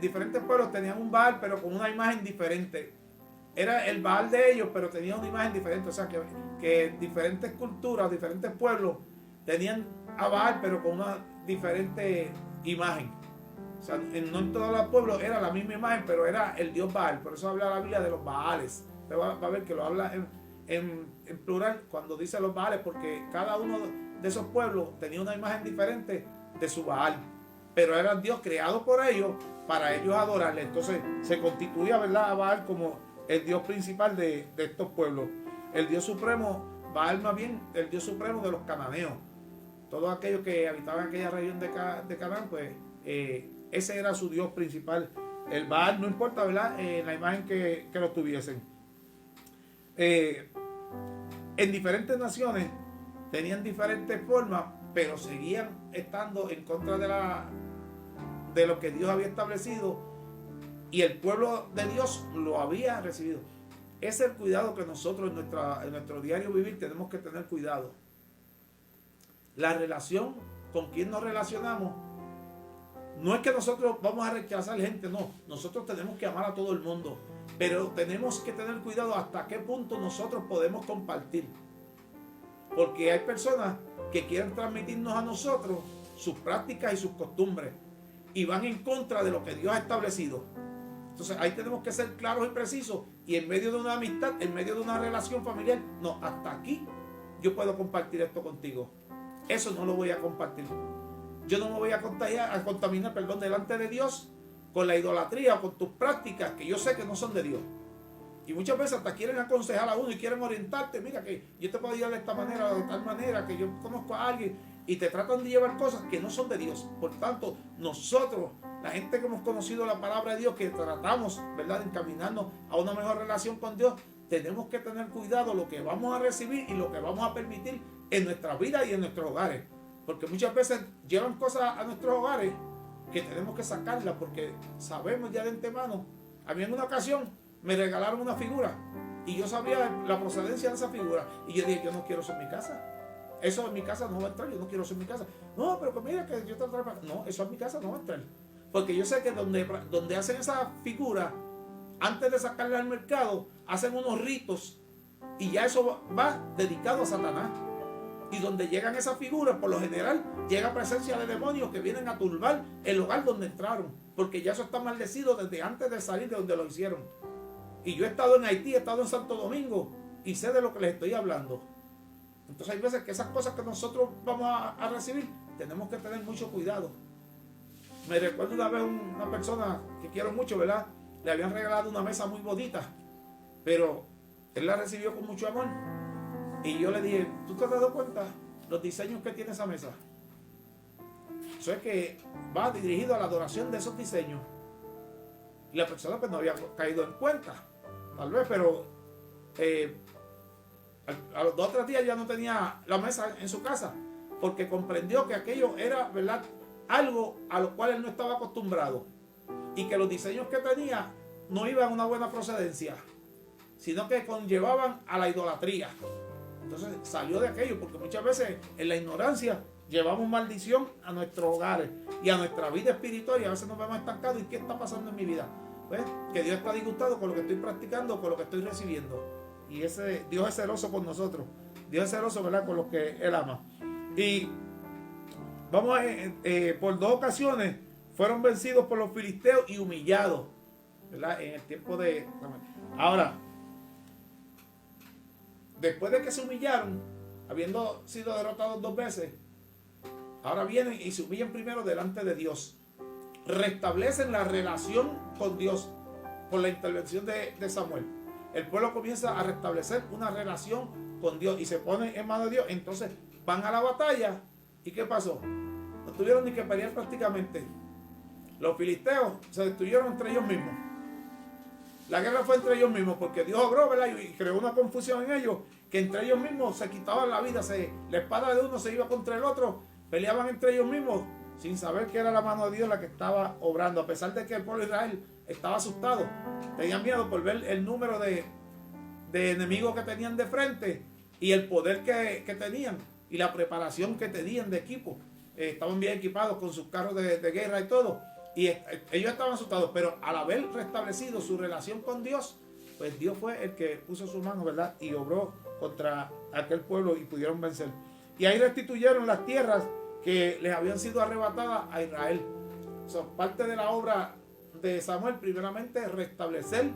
diferentes pueblos tenían un Baal, pero con una imagen diferente. Era el Baal de ellos, pero tenía una imagen diferente. O sea, que diferentes culturas, diferentes pueblos tenían a Baal, pero con una diferente imagen. O sea, no en todos los pueblos era la misma imagen, pero era el dios Baal. Por eso habla la Biblia de los Baales. Usted va a ver que lo habla en plural cuando dice los Baales, porque cada uno de esos pueblos tenía una imagen diferente de su Baal, pero era el Dios creado por ellos para ellos adorarle. Entonces se constituía, ¿verdad?, a Baal como el Dios principal de estos pueblos, el Dios supremo. Baal, más bien, el Dios supremo de los cananeos, todos aquellos que habitaban aquella región de Canaán, pues ese era su Dios principal, el Baal. No importa, ¿verdad?, la imagen que lo tuviesen. En diferentes naciones tenían diferentes formas, pero seguían estando en contra de lo que Dios había establecido, y el pueblo de Dios lo había recibido. Ese es el cuidado que nosotros en nuestro diario vivir tenemos que tener cuidado. La relación con quién nos relacionamos. No es que nosotros vamos a rechazar gente, no. Nosotros tenemos que amar a todo el mundo. Pero tenemos que tener cuidado hasta qué punto nosotros podemos compartir. Porque hay personas que quieren transmitirnos a nosotros sus prácticas y sus costumbres. Y van en contra de lo que Dios ha establecido. Entonces ahí tenemos que ser claros y precisos. Y en medio de una amistad, en medio de una relación familiar, no, hasta aquí yo puedo compartir esto contigo. Eso no lo voy a compartir. Yo no me voy a contaminar, delante de Dios con la idolatría o con tus prácticas que yo sé que no son de Dios. Y muchas veces hasta quieren aconsejar a uno y quieren orientarte. Mira que yo te puedo ayudar de esta manera o de tal manera, que yo conozco a alguien, y te tratan de llevar cosas que no son de Dios. Por tanto, nosotros, la gente que hemos conocido la palabra de Dios, que tratamos, ¿verdad?, de encaminarnos a una mejor relación con Dios, tenemos que tener cuidado lo que vamos a recibir y lo que vamos a permitir en nuestra vida y en nuestros hogares. Porque muchas veces llevan cosas a nuestros hogares que tenemos que sacarlas porque sabemos ya de antemano. A mí en una ocasión me regalaron una figura y yo sabía la procedencia de esa figura. Y yo dije, yo no quiero eso en mi casa. Eso en mi casa no va a entrar, yo no quiero eso en mi casa. No, pero mira que yo te traigo. No, eso en mi casa no va a entrar. Porque yo sé que donde hacen esa figura, antes de sacarla al mercado, hacen unos ritos y ya eso va dedicado a Satanás. Y donde llegan esas figuras, por lo general, llega presencia de demonios que vienen a turbar el lugar donde entraron. Porque ya eso está maldecido desde antes de salir de donde lo hicieron. Y yo he estado en Haití, he estado en Santo Domingo y sé de lo que les estoy hablando. Entonces hay veces que esas cosas que nosotros vamos a recibir, tenemos que tener mucho cuidado. Me recuerdo una vez una persona que quiero mucho, ¿verdad? Le habían regalado una mesa muy bonita, pero él la recibió con mucho amor. Y yo le dije, ¿tú te has dado cuenta los diseños que tiene esa mesa? Eso es que va dirigido a la adoración de esos diseños. Y la persona pues no había caído en cuenta, tal vez, pero a los 2 o 3 días ya no tenía la mesa en su casa, porque comprendió que aquello era, ¿verdad?, algo a lo cual él no estaba acostumbrado, y que los diseños que tenía no iban a una buena procedencia, sino que conllevaban a la idolatría. Entonces salió de aquello, porque muchas veces en la ignorancia llevamos maldición a nuestros hogares y a nuestra vida espiritual, y a veces nos vemos estancados. ¿Y qué está pasando en mi vida? Pues que Dios está disgustado con lo que estoy practicando, con lo que estoy recibiendo. Y ese Dios es celoso con nosotros. Dios es celoso, ¿verdad?, con los que Él ama. Y vamos por 2 ocasiones fueron vencidos por los filisteos y humillados, ¿verdad?, en el tiempo de... Ahora, después de que se humillaron, habiendo sido derrotados 2 veces, ahora vienen y se humillan primero delante de Dios. Restablecen la relación con Dios por la intervención de Samuel. El pueblo comienza a restablecer una relación con Dios y se pone en manos de Dios. Entonces van a la batalla. ¿Y qué pasó? No tuvieron ni que pelear prácticamente. Los filisteos se destruyeron entre ellos mismos. La guerra fue entre ellos mismos porque Dios obró, ¿verdad?, y creó una confusión en ellos, que entre ellos mismos se quitaban la vida. La espada de uno se iba contra el otro, peleaban entre ellos mismos sin saber que era la mano de Dios la que estaba obrando, a pesar de que el pueblo de Israel estaba asustado. Tenían miedo por ver el número de enemigos que tenían de frente y el poder que tenían y la preparación que tenían de equipo. Estaban bien equipados con sus carros de guerra y todo. Y ellos estaban asustados, pero al haber restablecido su relación con Dios, pues Dios fue el que puso su mano, ¿verdad?, y obró contra aquel pueblo y pudieron vencer. Y ahí restituyeron las tierras que les habían sido arrebatadas a Israel. Son parte de la obra de Samuel, primeramente restablecer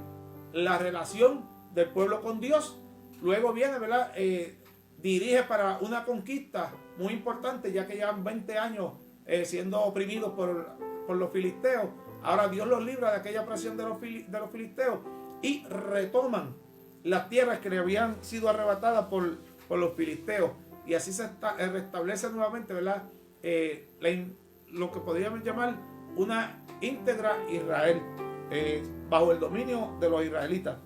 la relación del pueblo con Dios. Luego viene, ¿verdad?, dirige para una conquista muy importante, ya que llevan 20 años siendo oprimidos por los filisteos. Ahora Dios los libra de aquella opresión de los filisteos y retoman las tierras que le habían sido arrebatadas por los filisteos. Y así se restablece nuevamente, ¿verdad?, lo que podríamos llamar una íntegra Israel, bajo el dominio de los israelitas.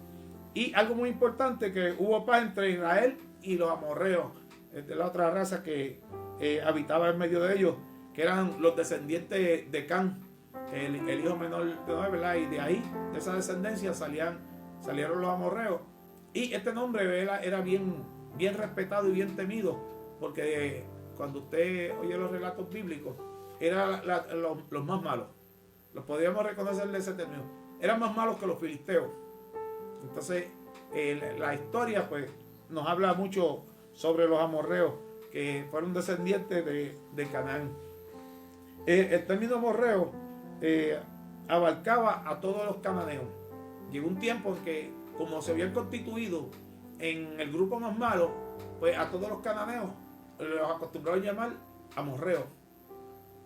Y algo muy importante, que hubo paz entre Israel y los amorreos, de la otra raza que habitaba en medio de ellos, que eran los descendientes de Can, el hijo menor de Noé, ¿verdad? Y de ahí, de esa descendencia, salieron los amorreos. Y este nombre, ¿verdad?, era bien respetado y bien temido, porque cuando usted oye los relatos bíblicos, eran los más malos. Los podríamos reconocer de ese término. Eran más malos que los filisteos. Entonces, la historia pues nos habla mucho sobre los amorreos, que fueron descendientes de Canaán. El término amorreo abarcaba a todos los cananeos. Llegó un tiempo en que, como se habían constituido en el grupo más malo, pues a todos los cananeos los acostumbraron a llamar amorreos,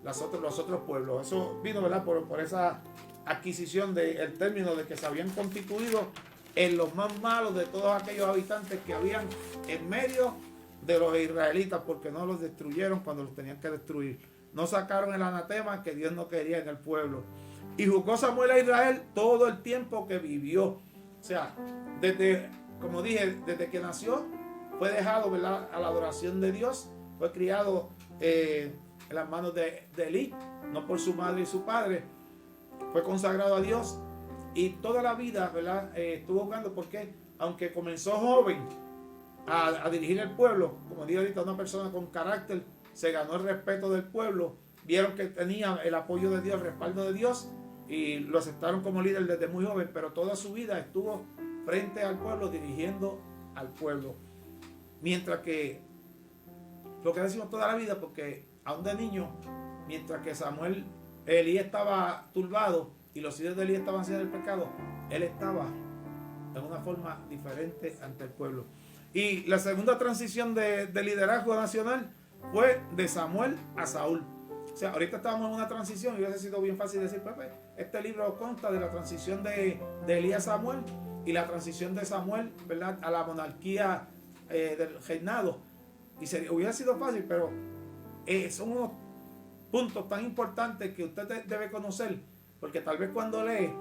los otros pueblos. Eso vino, ¿verdad?, por esa adquisición del término de que se habían constituido en los más malos de todos aquellos habitantes que habían en medio de los israelitas, porque no los destruyeron cuando los tenían que destruir. No sacaron el anatema que Dios no quería en el pueblo. Y juzgó Samuel a Israel todo el tiempo que vivió. O sea, como dije, desde que nació, fue dejado, ¿verdad?, a la adoración de Dios. Fue criado en las manos de Elí, no por su madre y su padre. Fue consagrado a Dios. Y toda la vida, ¿verdad?, estuvo jugando, porque aunque comenzó joven a dirigir el pueblo, como dije ahorita, una persona con carácter, se ganó el respeto del pueblo. Vieron que tenía el apoyo de Dios, el respaldo de Dios, y lo aceptaron como líder desde muy joven, pero toda su vida estuvo frente al pueblo, dirigiendo al pueblo. Mientras que, lo que decimos toda la vida, porque aún de niño, mientras que Elí estaba turbado y los hijos de Elí estaban haciendo el pecado, él estaba en una forma diferente ante el pueblo. Y la segunda transición de liderazgo nacional fue de Samuel a Saúl. O sea, ahorita estábamos en una transición y hubiese sido bien fácil decir, Pepe, este libro consta de la transición de Elí a Samuel y la transición de Samuel, ¿verdad?, a la monarquía del reinado. Y hubiera sido fácil, pero son unos puntos tan importantes que usted debe conocer, porque tal vez cuando lee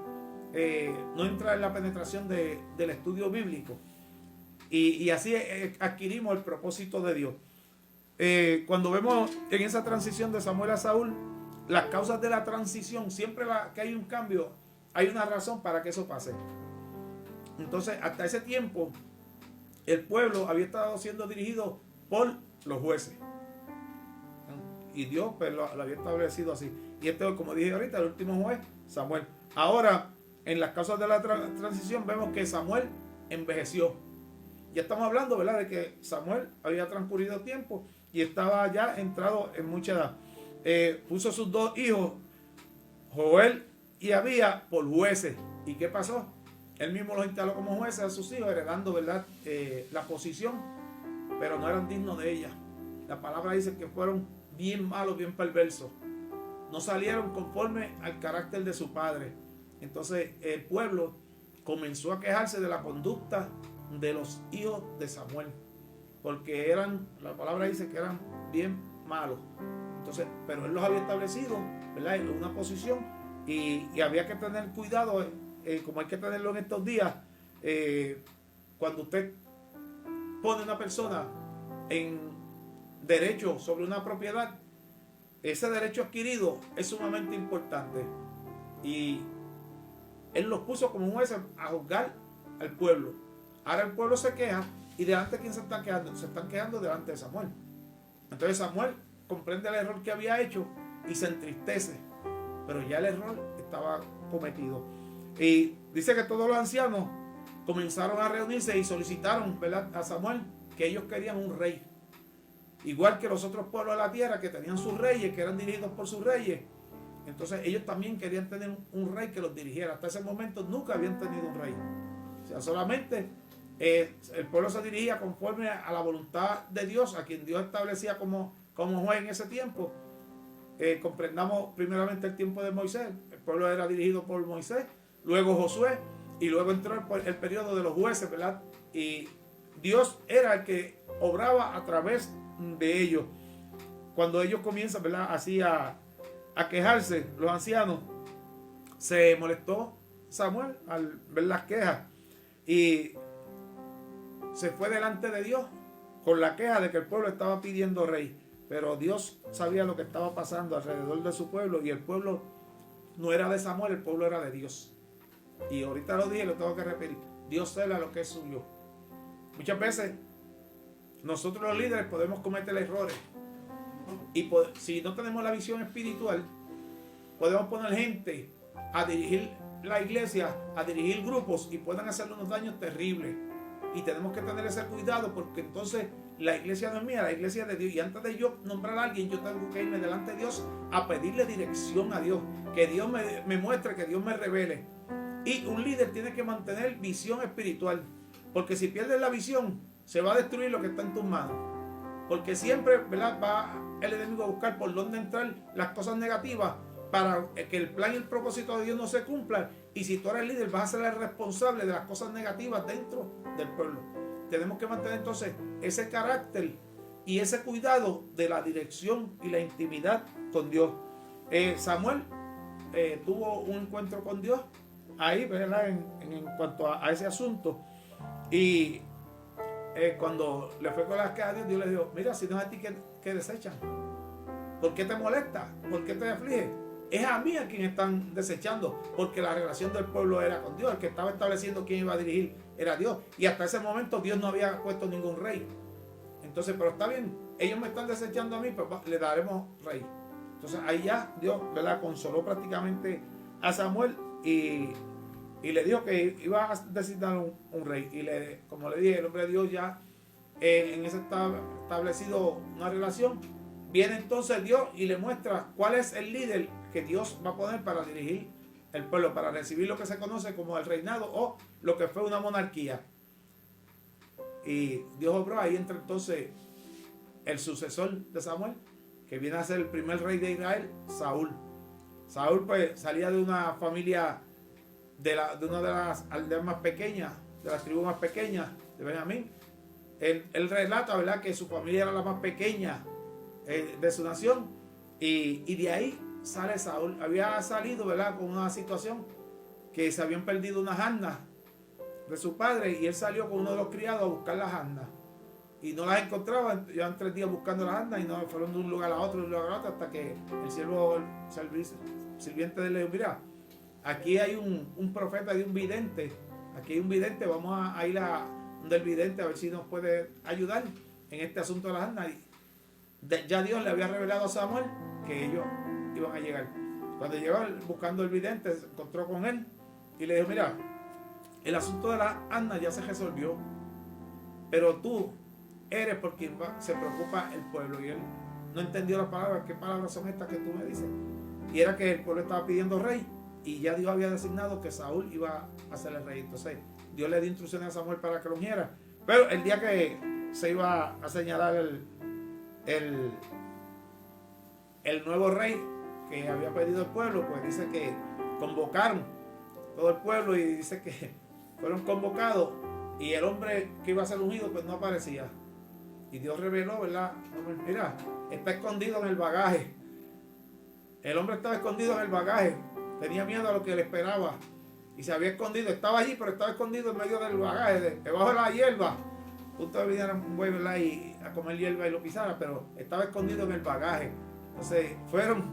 no entra en la penetración del estudio bíblico. Y así adquirimos el propósito de Dios. Cuando vemos en esa transición de Samuel a Saúl, las causas de la transición, siempre que hay un cambio, hay una razón para que eso pase. Entonces, hasta ese tiempo, el pueblo había estado siendo dirigido por los jueces. Y Dios pues, lo había establecido así. Y como dije ahorita, el último juez, Samuel. Ahora, en las causas de la transición, vemos que Samuel envejeció. Ya estamos hablando, ¿verdad?, de que Samuel había transcurrido tiempo y estaba ya entrado en mucha edad. Puso sus dos hijos, Joel y Abía, por jueces. ¿Y qué pasó? Él mismo los instaló como jueces a sus hijos, heredando, ¿verdad?, la posición, pero no eran dignos de ella. La palabra dice que fueron bien malos, bien perversos. No salieron conforme al carácter de su padre. Entonces el pueblo comenzó a quejarse de la conducta de los hijos de Samuel, porque la palabra dice que eran bien malos. Entonces, pero él los había establecido, ¿verdad?, en una posición, y había que tener cuidado, como hay que tenerlo en estos días. Cuando usted pone a una persona en derecho sobre una propiedad, ese derecho adquirido es sumamente importante, y él los puso como jueces a juzgar al pueblo. Ahora el pueblo se queja, y delante de quién se están quejando, se están quejando delante de Samuel. Entonces Samuel comprende el error que había hecho y se entristece, pero ya el error estaba cometido. Y dice que todos los ancianos comenzaron a reunirse y solicitaron, ¿verdad?, a Samuel, que ellos querían un rey, igual que los otros pueblos de la tierra, que tenían sus reyes, que eran dirigidos por sus reyes. Entonces ellos también querían tener un rey que los dirigiera. Hasta ese momento nunca habían tenido un rey. O sea, solamente el pueblo se dirigía conforme a la voluntad de Dios, a quien Dios establecía como juez en ese tiempo. Comprendamos primeramente el tiempo de Moisés. El pueblo era dirigido por Moisés, luego Josué, y luego entró el periodo de los jueces, ¿verdad? Y Dios era el que obraba a través de ellos. Cuando ellos comienzan, ¿verdad?, así a quejarse, los ancianos, se molestó Samuel al ver las quejas y se fue delante de Dios con la queja de que el pueblo estaba pidiendo rey. Pero Dios sabía lo que estaba pasando alrededor de su pueblo, y el pueblo no era de Samuel, el pueblo era de Dios. Y ahorita lo dije, lo tengo que repetir: Dios cela lo que es suyo. Muchas veces nosotros los líderes podemos cometer errores, Y si no tenemos la visión espiritual, podemos poner gente a dirigir la iglesia, a dirigir grupos y puedan hacer unos daños terribles. Y tenemos que tener ese cuidado, porque entonces la iglesia no es mía, la iglesia es de Dios. Y antes de yo nombrar a alguien, yo tengo que irme delante de Dios a pedirle dirección a Dios. Que Dios me muestre, que Dios me revele. Y un líder tiene que mantener visión espiritual. Porque si pierdes la visión, se va a destruir lo que está en tus manos. Porque siempre, ¿verdad?, va el enemigo a buscar por dónde entrar las cosas negativas para que el plan y el propósito de Dios no se cumplan. Y si tú eres líder, vas a ser el responsable de las cosas negativas dentro del pueblo. Tenemos que mantener entonces ese carácter y ese cuidado de la dirección y la intimidad con Dios. Samuel tuvo un encuentro con Dios ahí, ¿verdad?, en cuanto a ese asunto. Y cuando le fue con las quejas a Dios, Dios le dijo: mira, si no es a ti que desechan, ¿por qué te molesta? ¿Por qué te aflige? Es a mí a quien están desechando, porque la relación del pueblo era con Dios. El que estaba estableciendo quién iba a dirigir era Dios. Y hasta ese momento Dios no había puesto ningún rey. Entonces, pero está bien, ellos me están desechando a mí, pues le daremos rey. Entonces ahí ya Dios, ¿verdad?, consoló prácticamente a Samuel y le dijo que iba a designar un rey. Y como le dije, el hombre de Dios ya en ese establecido una relación. Viene entonces Dios y le muestra cuál es el líder que Dios va a poner para dirigir el pueblo, para recibir lo que se conoce como el reinado o lo que fue una monarquía. Y Dios obró. Ahí entra entonces el sucesor de Samuel, que viene a ser el primer rey de Israel, Saúl. Saúl pues salía de una familia de una de las aldeas más pequeñas, de las tribus más pequeñas de Benjamín. Él relata, ¿verdad?, que su familia era la más pequeña de su nación, y de ahí sale Saúl. Había salido, ¿verdad?, con una situación que se habían perdido unas asnas de su padre, y él salió con uno de los criados a buscar las asnas y no las encontraba. Llevan 3 días buscando las asnas y no fueron de un lugar a otro, de un lugar a otro, hasta que el sirviente de él le dijo: mira, aquí hay un profeta y un vidente, aquí hay un vidente, vamos a ir a donde el vidente a ver si nos puede ayudar en este asunto de las asnas. Ya Dios le había revelado a Samuel que ellos iban a llegar. Cuando llegó buscando el vidente, se encontró con él y le dijo: mira, el asunto de las asnas ya se resolvió, pero tú eres por quien se preocupa el pueblo. Y él no entendió las palabras. ¿Qué palabras son estas que tú me dices? Y era que el pueblo estaba pidiendo rey, y ya Dios había designado que Saúl iba a ser el rey. Entonces Dios le dio instrucciones a Samuel para que lo ungiera. Pero el día que se iba a señalar el nuevo rey que había pedido el pueblo, pues dice que convocaron todo el pueblo, y dice que fueron convocados, y el hombre que iba a ser ungido pues no aparecía. Y Dios reveló, ¿verdad? Mira, está escondido en el bagaje. El hombre estaba escondido en el bagaje. Tenía miedo a lo que le esperaba y se había escondido. Estaba allí, pero estaba escondido en medio del bagaje, debajo de la hierba. Justo venía un buey, ¿verdad?, y a comer hierba y lo pisara, pero estaba escondido en el bagaje. Entonces fueron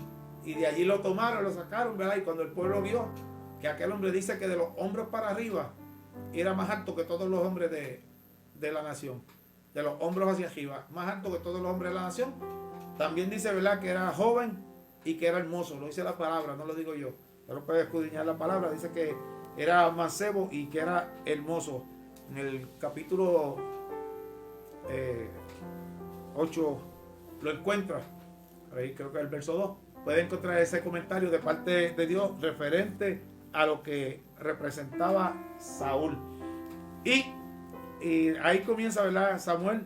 y de allí lo tomaron, lo sacaron, ¿verdad? Y cuando el pueblo vio que aquel hombre, dice que de los hombros para arriba era más alto que todos los hombres de la nación. De los hombros hacia arriba, más alto que todos los hombres de la nación. También dice, ¿verdad?, que era joven y que era hermoso. Lo dice la palabra, no lo digo yo. Pero puede escudriñar la palabra. Dice que era mancebo y que era hermoso. En el capítulo 8 lo encuentra. Ahí creo que es el verso 2. Puede encontrar ese comentario de parte de Dios referente a lo que representaba Saúl. Y ahí comienza, ¿verdad? Samuel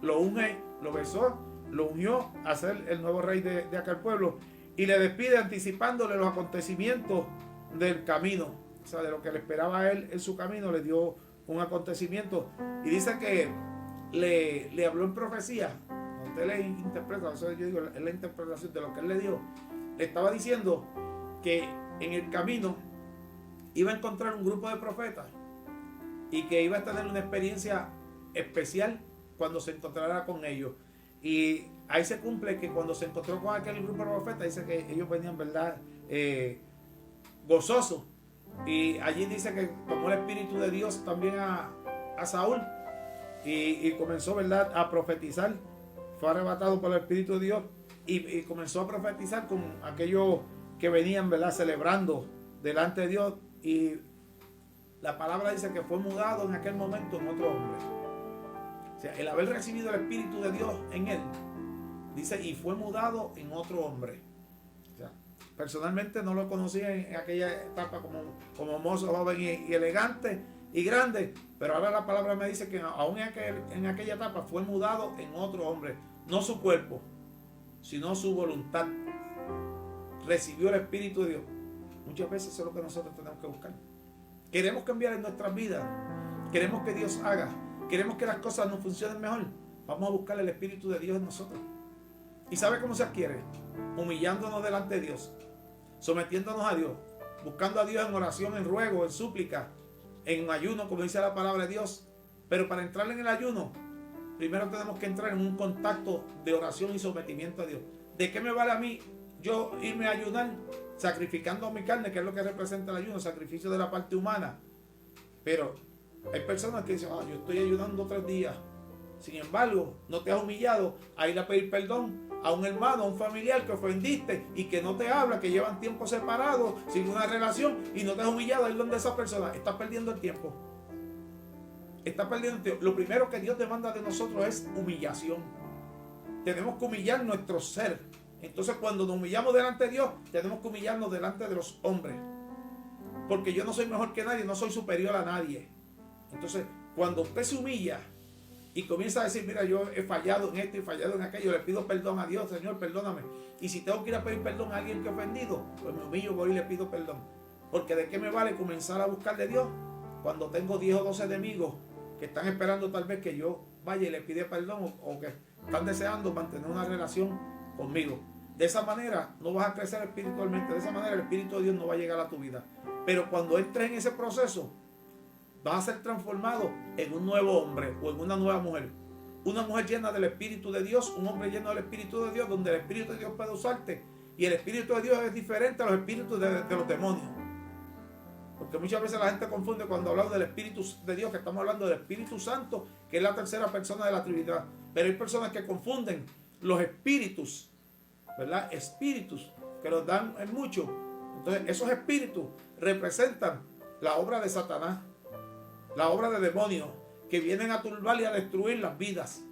lo unge, lo besó, lo unió a ser el nuevo rey de aquel pueblo, y le despide anticipándole los acontecimientos del camino. O sea, de lo que le esperaba a él en su camino, le dio un acontecimiento. Y dice que le habló en profecía. Usted le interpreta, eso yo digo, es la interpretación de lo que él le dio. Le estaba diciendo que en el camino iba a encontrar un grupo de profetas y que iba a tener una experiencia especial cuando se encontrara con ellos. Y ahí se cumple que cuando se encontró con aquel grupo de profetas, dice que ellos venían, ¿verdad?, gozosos. Y allí dice que tomó el Espíritu de Dios también a Saúl y comenzó, ¿verdad?, a profetizar. fue arrebatado por el Espíritu de Dios y comenzó a profetizar con aquellos que venían, ¿verdad?, celebrando delante de Dios, y la palabra dice que fue mudado en aquel momento en otro hombre. O sea, el haber recibido el Espíritu de Dios en él, dice, y fue mudado en otro hombre. O sea, personalmente no lo conocí en aquella etapa como mozo, joven y elegante y grande, pero ahora la palabra me dice que aún en aquella etapa fue mudado en otro hombre. No su cuerpo, sino su voluntad. Recibió el Espíritu de Dios. Muchas veces eso es lo que nosotros tenemos que buscar. Queremos cambiar en nuestras vidas, queremos que Dios haga, queremos que las cosas nos funcionen mejor. Vamos a buscar el Espíritu de Dios en nosotros. ¿Y sabe cómo se adquiere? Humillándonos delante de Dios, sometiéndonos a Dios, buscando a Dios en oración, en ruego, en súplica, en ayuno, como dice la palabra de Dios. Pero para entrar en el ayuno, primero tenemos que entrar en un contacto de oración y sometimiento a Dios. ¿De qué me vale a mí yo irme a ayunar sacrificando mi carne, que es lo que representa el ayuno, sacrificio de la parte humana? Pero hay personas que dicen, yo estoy ayunando 3 días. Sin embargo, no te has humillado a ir a pedir perdón a un hermano, a un familiar que ofendiste y que no te habla, que llevan tiempo separados, sin una relación, y no te has humillado a ir donde esa persona. Estás perdiendo el tiempo. Estás perdiendo el tiempo. Lo primero que Dios demanda de nosotros es humillación. Tenemos que humillar nuestro ser. Entonces, cuando nos humillamos delante de Dios, tenemos que humillarnos delante de los hombres. Porque yo no soy mejor que nadie, no soy superior a nadie. Entonces, cuando usted se humilla y comienza a decir, mira, yo he fallado en esto y fallado en aquello, le pido perdón a Dios, Señor, perdóname. Y si tengo que ir a pedir perdón a alguien que he ofendido, pues me humillo, voy y le pido perdón. Porque ¿de qué me vale comenzar a buscar de Dios cuando tengo 10 o 12 enemigos que están esperando tal vez que yo vaya y le pida perdón, o que están deseando mantener una relación conmigo? De esa manera no vas a crecer espiritualmente, de esa manera el Espíritu de Dios no va a llegar a tu vida. Pero cuando entres en ese proceso, vas a ser transformado en un nuevo hombre o en una nueva mujer. Una mujer llena del Espíritu de Dios, un hombre lleno del Espíritu de Dios, donde el Espíritu de Dios puede usarte. Y el Espíritu de Dios es diferente a los espíritus de los demonios. Porque muchas veces la gente confunde cuando hablamos del Espíritu de Dios, que estamos hablando del Espíritu Santo, que es la tercera persona de la Trinidad. Pero hay personas que confunden los espíritus, ¿verdad? Espíritus, que los dan en mucho. Entonces, esos espíritus representan la obra de Satanás, la obra de demonios, que vienen a turbar y a destruir las vidas.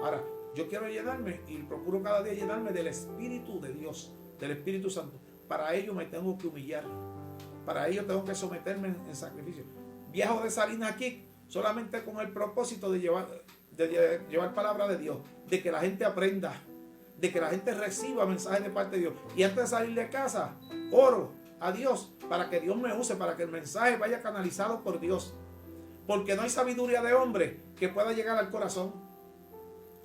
Ahora, yo quiero llenarme y procuro cada día llenarme del Espíritu de Dios, del Espíritu Santo. Para ello me tengo que humillar. Para ello tengo que someterme en sacrificio. Viajo de Salinas aquí solamente con el propósito de llevar palabra de Dios, de que la gente aprenda, de que la gente reciba mensajes de parte de Dios. Y antes de salir de casa, oro a Dios para que Dios me use, para que el mensaje vaya canalizado por Dios. Porque no hay sabiduría de hombre que pueda llegar al corazón.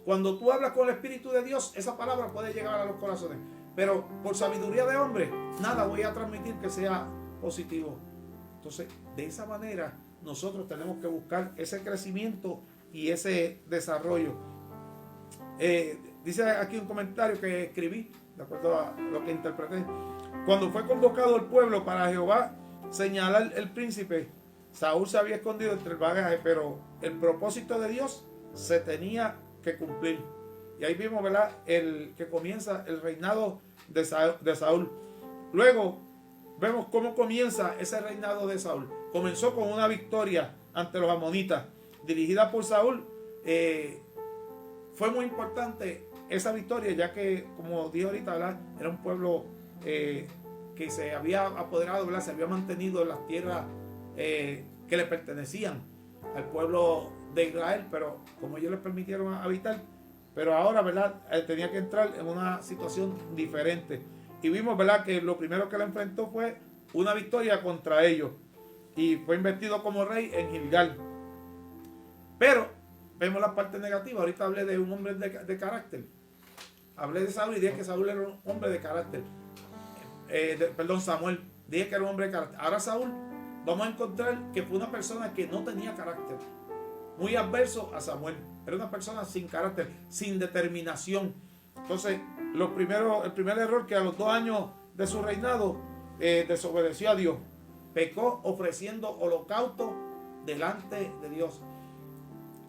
Cuando tú hablas con el Espíritu de Dios, esa palabra puede llegar a los corazones. Pero por sabiduría de hombre, nada voy a transmitir que sea positivo. Entonces, de esa manera, nosotros tenemos que buscar ese crecimiento y ese desarrollo. Dice aquí un comentario que escribí, de acuerdo a lo que interpreté. Cuando fue convocado el pueblo para Jehová señalar el príncipe, Saúl se había escondido entre el bagaje, pero el propósito de Dios se tenía que cumplir. Y ahí vimos, ¿verdad?, el que comienza el reinado de Saúl. Luego vemos cómo comienza ese reinado de Saúl. Comenzó con una victoria ante los amonitas, dirigida por Saúl. Fue muy importante esa victoria, ya que, como dije ahorita, ¿verdad?, era un pueblo que se había apoderado, ¿verdad?, se había mantenido en las tierras que le pertenecían al pueblo de Israel, pero como ellos les permitieron habitar, pero ahora, ¿verdad?, tenía que entrar en una situación diferente. Y vimos, ¿verdad?, que lo primero que le enfrentó fue una victoria contra ellos, y fue investido como rey en Gilgal. Pero vemos la parte negativa. Ahorita hablé de un hombre de carácter. Hablé de Saúl y dije que Saúl era un hombre de carácter. Samuel. Dije que era un hombre de carácter. Ahora Saúl, vamos a encontrar que fue una persona que no tenía carácter. Muy adverso a Samuel. Era una persona sin carácter, sin determinación. Entonces, el primer error, que a los 2 años de su reinado desobedeció a Dios. Pecó ofreciendo holocausto delante de Dios.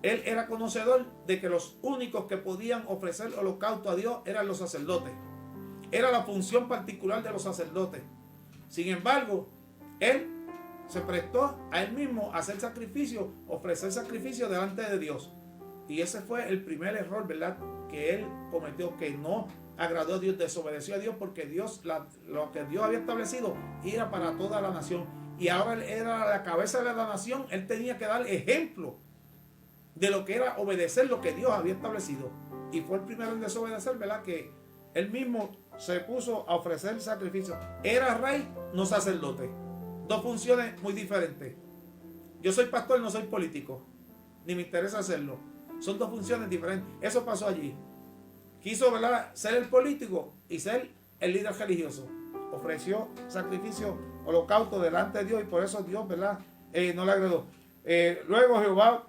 él era conocedor de que los únicos que podían ofrecer holocausto a Dios eran los sacerdotes. Era la función particular de los sacerdotes. Sin embargo, él se prestó a él mismo a hacer sacrificio, ofrecer sacrificio delante de Dios. Y ese fue el primer error, ¿verdad?, que él cometió, que no agradó a Dios, desobedeció a Dios, porque Dios, lo que Dios había establecido era para toda la nación. Y ahora él era la cabeza de la nación, él tenía que dar ejemplo de lo que era obedecer lo que Dios había establecido. Y fue el primero en desobedecer, ¿verdad?, que él mismo se puso a ofrecer sacrificio. Era rey, no sacerdote. Dos funciones muy diferentes. Yo soy pastor, no soy político, ni me interesa hacerlo. Son dos funciones diferentes. Eso pasó allí. Quiso, ¿verdad?, ser el político y ser el líder religioso. Ofreció sacrificio, holocausto delante de Dios, y por eso Dios, ¿verdad?, no le agradó. Luego Jehová,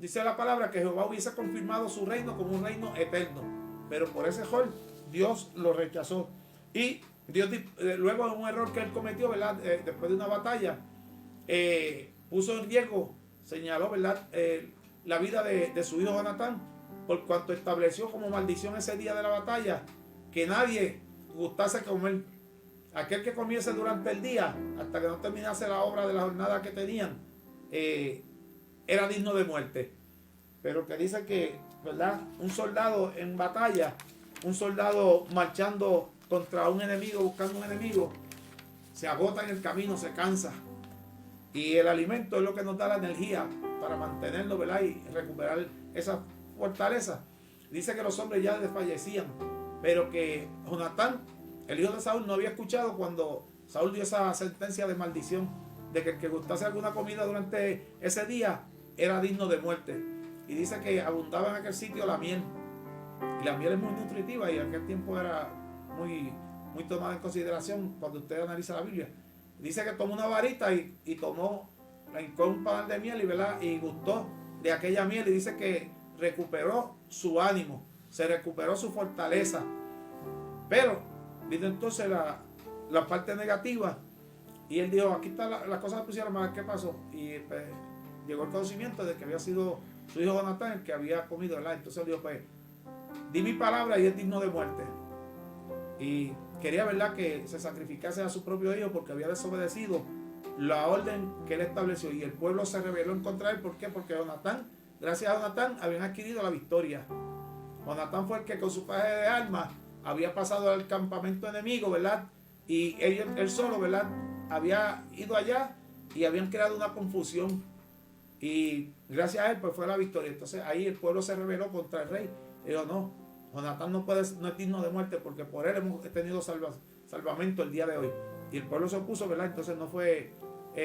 dice la palabra, que Jehová hubiese confirmado su reino como un reino eterno. Pero por ese error Dios lo rechazó. Y Dios, luego de un error que él cometió, ¿verdad?, después de una batalla, puso en riesgo, señaló, ¿verdad?, la vida de su hijo Jonatán, por cuanto estableció como maldición ese día de la batalla que nadie gustase comer. Aquel que comiese durante el día hasta que no terminase la obra de la jornada que tenían, era digno de muerte. Pero que dice que, ¿verdad?, un soldado en batalla, un soldado marchando contra un enemigo, buscando un enemigo, se agota en el camino, se cansa. Y el alimento es lo que nos da la energía para mantenerlo, ¿verdad?, y recuperar esa fortaleza. Dice que los hombres ya desfallecían, pero que Jonatán, el hijo de Saúl, no había escuchado cuando Saúl dio esa sentencia de maldición, de que el que gustase alguna comida durante ese día era digno de muerte. Y dice que abundaba en aquel sitio la miel. Y la miel es muy nutritiva, y en aquel tiempo era muy tomada en consideración cuando usted analiza la Biblia. Dice que tomó una varita y tomó un pan de miel, y, ¿verdad?, y gustó de aquella miel, y dice que recuperó su ánimo, se recuperó su fortaleza. Pero vino entonces la parte negativa, y él dijo, aquí está las cosas que pusieron mal, ¿qué pasó? Y pues, llegó el conocimiento de que había sido su hijo Jonatán el que había comido, ¿verdad? Entonces él dijo, pues, di mi palabra y es digno de muerte. Y quería, ¿verdad?, que se sacrificase a su propio hijo porque había desobedecido la orden que él estableció, y el pueblo se rebeló en contra de él. ¿Por qué? Porque Jonatán, gracias a Jonatán, habían adquirido la victoria. Jonatán fue el que con su paje de armas había pasado al campamento enemigo, ¿verdad? Y él solo, ¿verdad?, había ido allá y habían creado una confusión. Y gracias a él, pues, fue la victoria. Entonces ahí el pueblo se rebeló contra el rey. Y dijo, no, Jonatán no es digno de muerte, porque por él hemos tenido salvamento el día de hoy. Y el pueblo se opuso, ¿verdad? Entonces no fue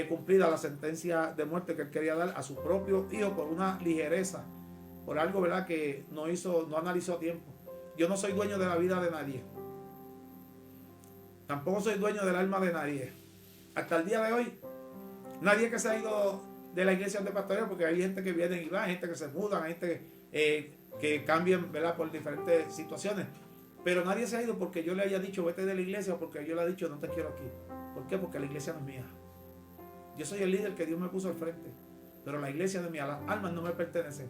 cumplida la sentencia de muerte que él quería dar a su propio hijo por una ligereza, por algo, ¿verdad?, que no analizó a tiempo. Yo no soy dueño de la vida de nadie. Tampoco soy dueño del alma de nadie. Hasta el día de hoy, nadie que se ha ido de la iglesia de pastoreo, porque hay gente que viene y va, hay gente que se muda, hay gente que cambian, ¿verdad?, por diferentes situaciones. Pero nadie se ha ido porque yo le haya dicho vete de la iglesia, o porque yo le haya dicho no te quiero aquí. ¿Por qué? Porque la iglesia no es mía. Yo soy el líder que Dios me puso al frente, pero la iglesia no es mía, las almas no me pertenecen.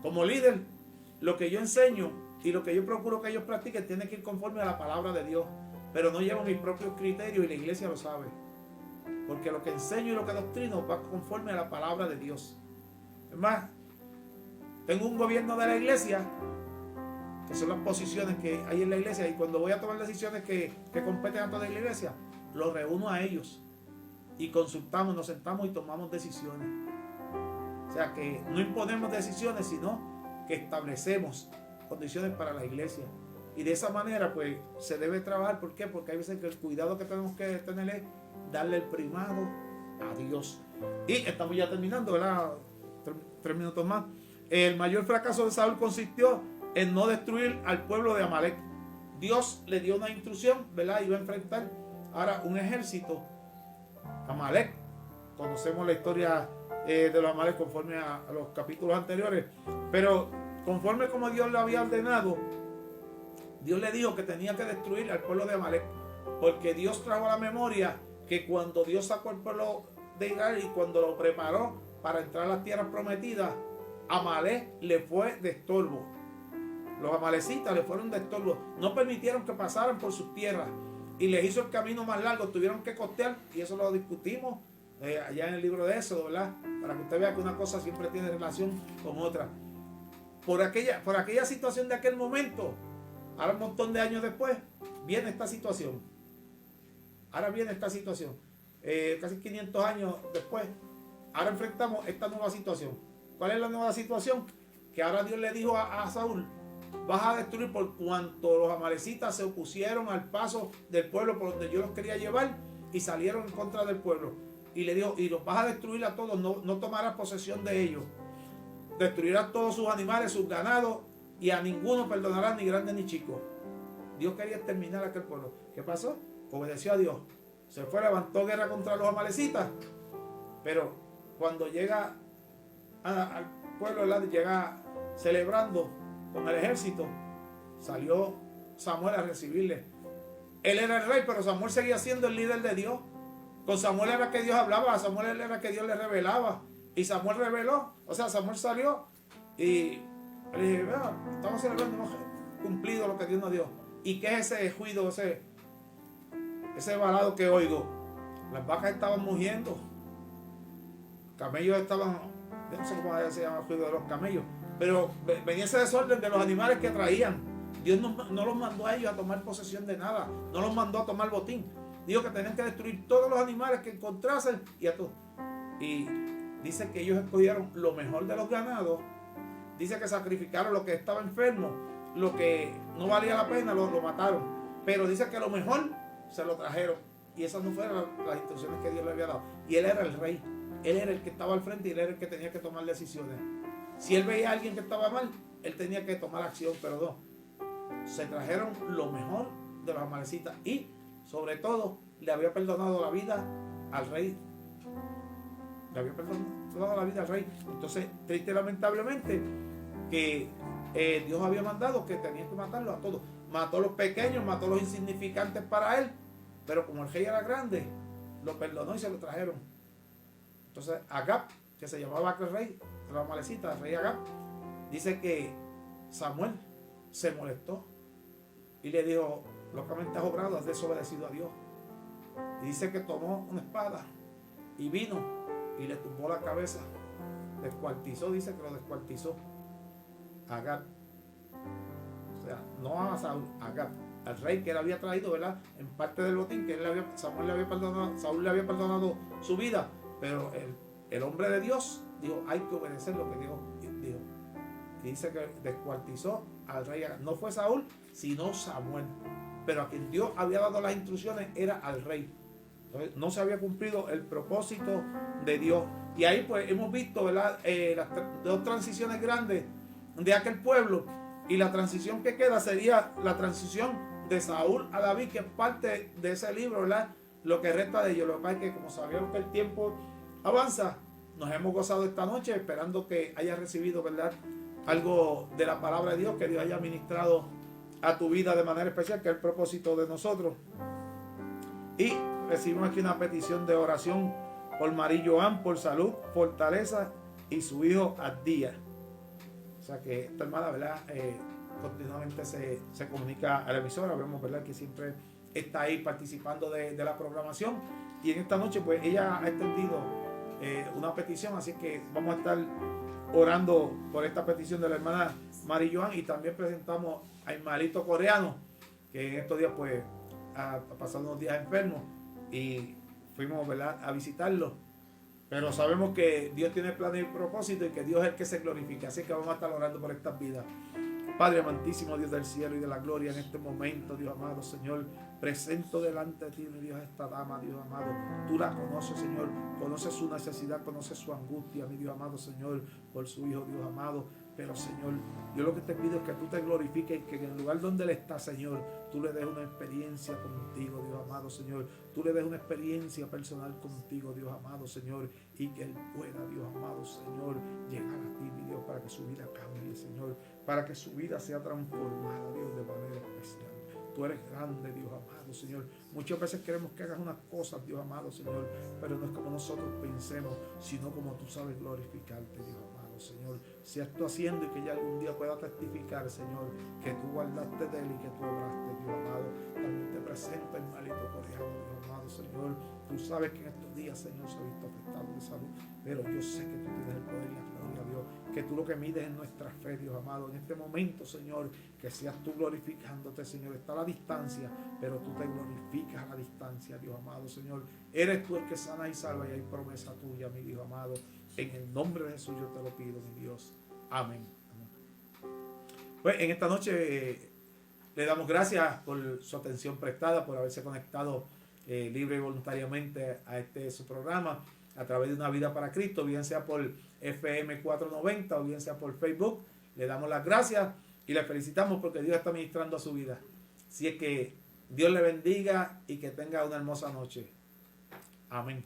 Como líder, lo que yo enseño y lo que yo procuro que ellos practiquen tiene que ir conforme a la palabra de Dios, pero no llevo mis propios criterios, y la iglesia lo sabe, porque lo que enseño y lo que doctrino va conforme a la palabra de Dios. Es más, tengo un gobierno de la iglesia, que son las posiciones que hay en la iglesia, y cuando voy a tomar decisiones que competen a toda la iglesia, los reúno a ellos y consultamos, nos sentamos y tomamos decisiones. O sea que no imponemos decisiones, sino que establecemos condiciones para la iglesia, y de esa manera pues se debe trabajar. ¿Por qué? Porque hay veces que el cuidado que tenemos que tener es darle el primado a Dios. Y estamos ya terminando, ¿verdad? 3 minutos más. El mayor fracaso de Saúl consistió en no destruir al pueblo de Amalek. Dios le dio una instrucción, ¿verdad? Iba a enfrentar ahora un ejército. Amalek, conocemos la historia de los Amalek conforme a los capítulos anteriores, pero conforme como Dios le había ordenado, Dios le dijo que tenía que destruir al pueblo de Amalek, porque Dios trajo a la memoria que cuando Dios sacó al pueblo de Israel y cuando lo preparó para entrar a las tierras prometidas, Amalek le fue de estorbo. Los amalecitas le fueron de estorbo. No permitieron que pasaran por sus tierras y les hizo el camino más largo. Tuvieron que costear, y eso lo discutimos allá en el libro de Éxodo, ¿verdad? Para que usted vea que una cosa siempre tiene relación con otra. Por aquella situación de aquel momento, ahora un montón de años después, viene esta situación. Ahora viene esta situación. Casi 500 años después, ahora enfrentamos esta nueva situación. ¿Cuál es la nueva situación? Que ahora Dios le dijo a Saúl: vas a destruir por cuanto los amalecitas se opusieron al paso del pueblo por donde yo los quería llevar y salieron en contra del pueblo. Y le dijo: y los vas a destruir a todos, no tomarás posesión de ellos. Destruirás todos sus animales, sus ganados, y a ninguno perdonarás, ni grande ni chico. Dios quería exterminar a aquel pueblo. ¿Qué pasó? Obedeció a Dios. Se fue, levantó guerra contra los amalecitas. Pero cuando llega al pueblo, llega celebrando con el ejército, salió Samuel a recibirle. Él era el rey, pero Samuel seguía siendo el líder de Dios. Con Samuel era que Dios hablaba, Samuel era que Dios le revelaba. Y Samuel reveló, o sea, Samuel salió y le dije: vea, estamos celebrando, hemos cumplido lo que Dios nos dio. ¿Y qué es ese juido, ese balado que oigo? Las vacas estaban mugiendo, camellos estaban, yo no sé cómo se llama el juido de los camellos, pero venía ese desorden de los animales que traían. Dios no los mandó a ellos a tomar posesión de nada, no los mandó a tomar botín. Dijo que tenían que destruir todos los animales que encontrasen y a todos. Y dice que ellos escogieron lo mejor de los ganados. Dice que sacrificaron lo que estaba enfermo, lo que no valía la pena lo mataron. Pero dice que lo mejor se lo trajeron. Y esas no fueron las instrucciones que Dios le había dado. Y él era el rey. Él era el que estaba al frente y él era el que tenía que tomar decisiones. Si él veía a alguien que estaba mal, él tenía que tomar acción. Pero no. Se trajeron lo mejor de los amalecitas. Y sobre todo le había perdonado la vida al rey. Le había perdonado la vida al rey. Entonces, triste y lamentablemente, que Dios había mandado que tenían que matarlos a todos. Mató a los pequeños, mató a los insignificantes para él, pero como el rey era grande, lo perdonó y se lo trajeron. Entonces Agag, que se llamaba aquel rey de la Amalecita, el rey Agag, dice que Samuel se molestó y le dijo: locamente has obrado, has desobedecido a Dios. Y dice que tomó una espada y vino y le tumbó la cabeza, descuartizó, dice que lo descuartizó a Agag. O sea, no a Saúl, a Agag, al rey que él había traído, ¿verdad? En parte del botín que Saúl le había perdonado su vida, pero el hombre de Dios dijo: hay que obedecer lo que Dios dijo. Y dice que descuartizó al rey Agag. No fue Saúl, sino Samuel. Pero a quien Dios había dado las instrucciones era al rey. Entonces, no se había cumplido el propósito de Dios. Y ahí pues hemos visto, ¿verdad? Las dos transiciones grandes de aquel pueblo. Y la transición que queda sería la transición de Saúl a David, que es parte de ese libro, ¿verdad? Lo que resta de ellos. Lo que pasa es que, como sabemos que el tiempo avanza, nos hemos gozado esta noche esperando que hayas recibido, ¿verdad?, algo de la palabra de Dios, que Dios haya ministrado a tu vida de manera especial, que es el propósito de nosotros. Y recibimos aquí una petición de oración por María Joan, por salud, fortaleza, y su hijo Abdías. O sea que esta hermana, ¿verdad?, continuamente se comunica a la emisora. Vemos, ¿verdad?, que siempre está ahí participando de la programación. Y en esta noche pues ella ha extendido una petición, así que vamos a estar orando por esta petición de la hermana María Joan. Y también presentamos a Ismaelito Coreano, que en estos días pues ha pasado unos días enfermo y fuimos, ¿verdad?, a visitarlo. Pero sabemos que Dios tiene planes y propósitos y que Dios es el que se glorifica. Así que vamos a estar orando por estas vidas. Padre amantísimo, Dios del cielo y de la gloria, en este momento, Dios amado, Señor, presento delante de ti, mi Dios, esta dama, Dios amado. Tú la conoces, Señor, conoces su necesidad, conoces su angustia, mi Dios amado, Señor, por su hijo, Dios amado. Pero, Señor, yo lo que te pido es que tú te glorifiques, que en el lugar donde él está, Señor, tú le des una experiencia contigo, Dios amado, Señor. Tú le des una experiencia personal contigo, Dios amado, Señor, y que él pueda, Dios amado, Señor, llegar a ti, mi Dios, para que su vida cambie, Señor, para que su vida sea transformada, Dios, de manera especial. Tú eres grande, Dios amado, Señor. Muchas veces queremos que hagas unas cosas, Dios amado, Señor, pero no es como nosotros pensemos, sino como tú sabes glorificarte, Dios amado, Señor. Seas tú haciendo y que ya algún día pueda testificar, Señor, que tú guardaste de él y que tú obraste, Dios amado. También te presento, hermanito coreano, Dios amado, Señor. Tú sabes que en estos días, Señor, se ha visto afectado de salud, pero yo sé que tú tienes el poder y la gloria, Dios, que tú lo que mides es nuestra fe, Dios amado. En este momento, Señor, que seas tú glorificándote, Señor. Está a la distancia, pero tú te glorificas a la distancia, Dios amado, Señor. Eres tú el que sana y salva y hay promesa tuya, mi Dios amado. En el nombre de Jesús yo te lo pido, mi Dios. Amén. Pues en esta noche le damos gracias por su atención prestada, por haberse conectado libre y voluntariamente a su programa a través de Una Vida para Cristo, bien sea por FM 490 o bien sea por Facebook. Le damos las gracias y le felicitamos porque Dios está ministrando a su vida. Así es que Dios le bendiga y que tenga una hermosa noche. Amén.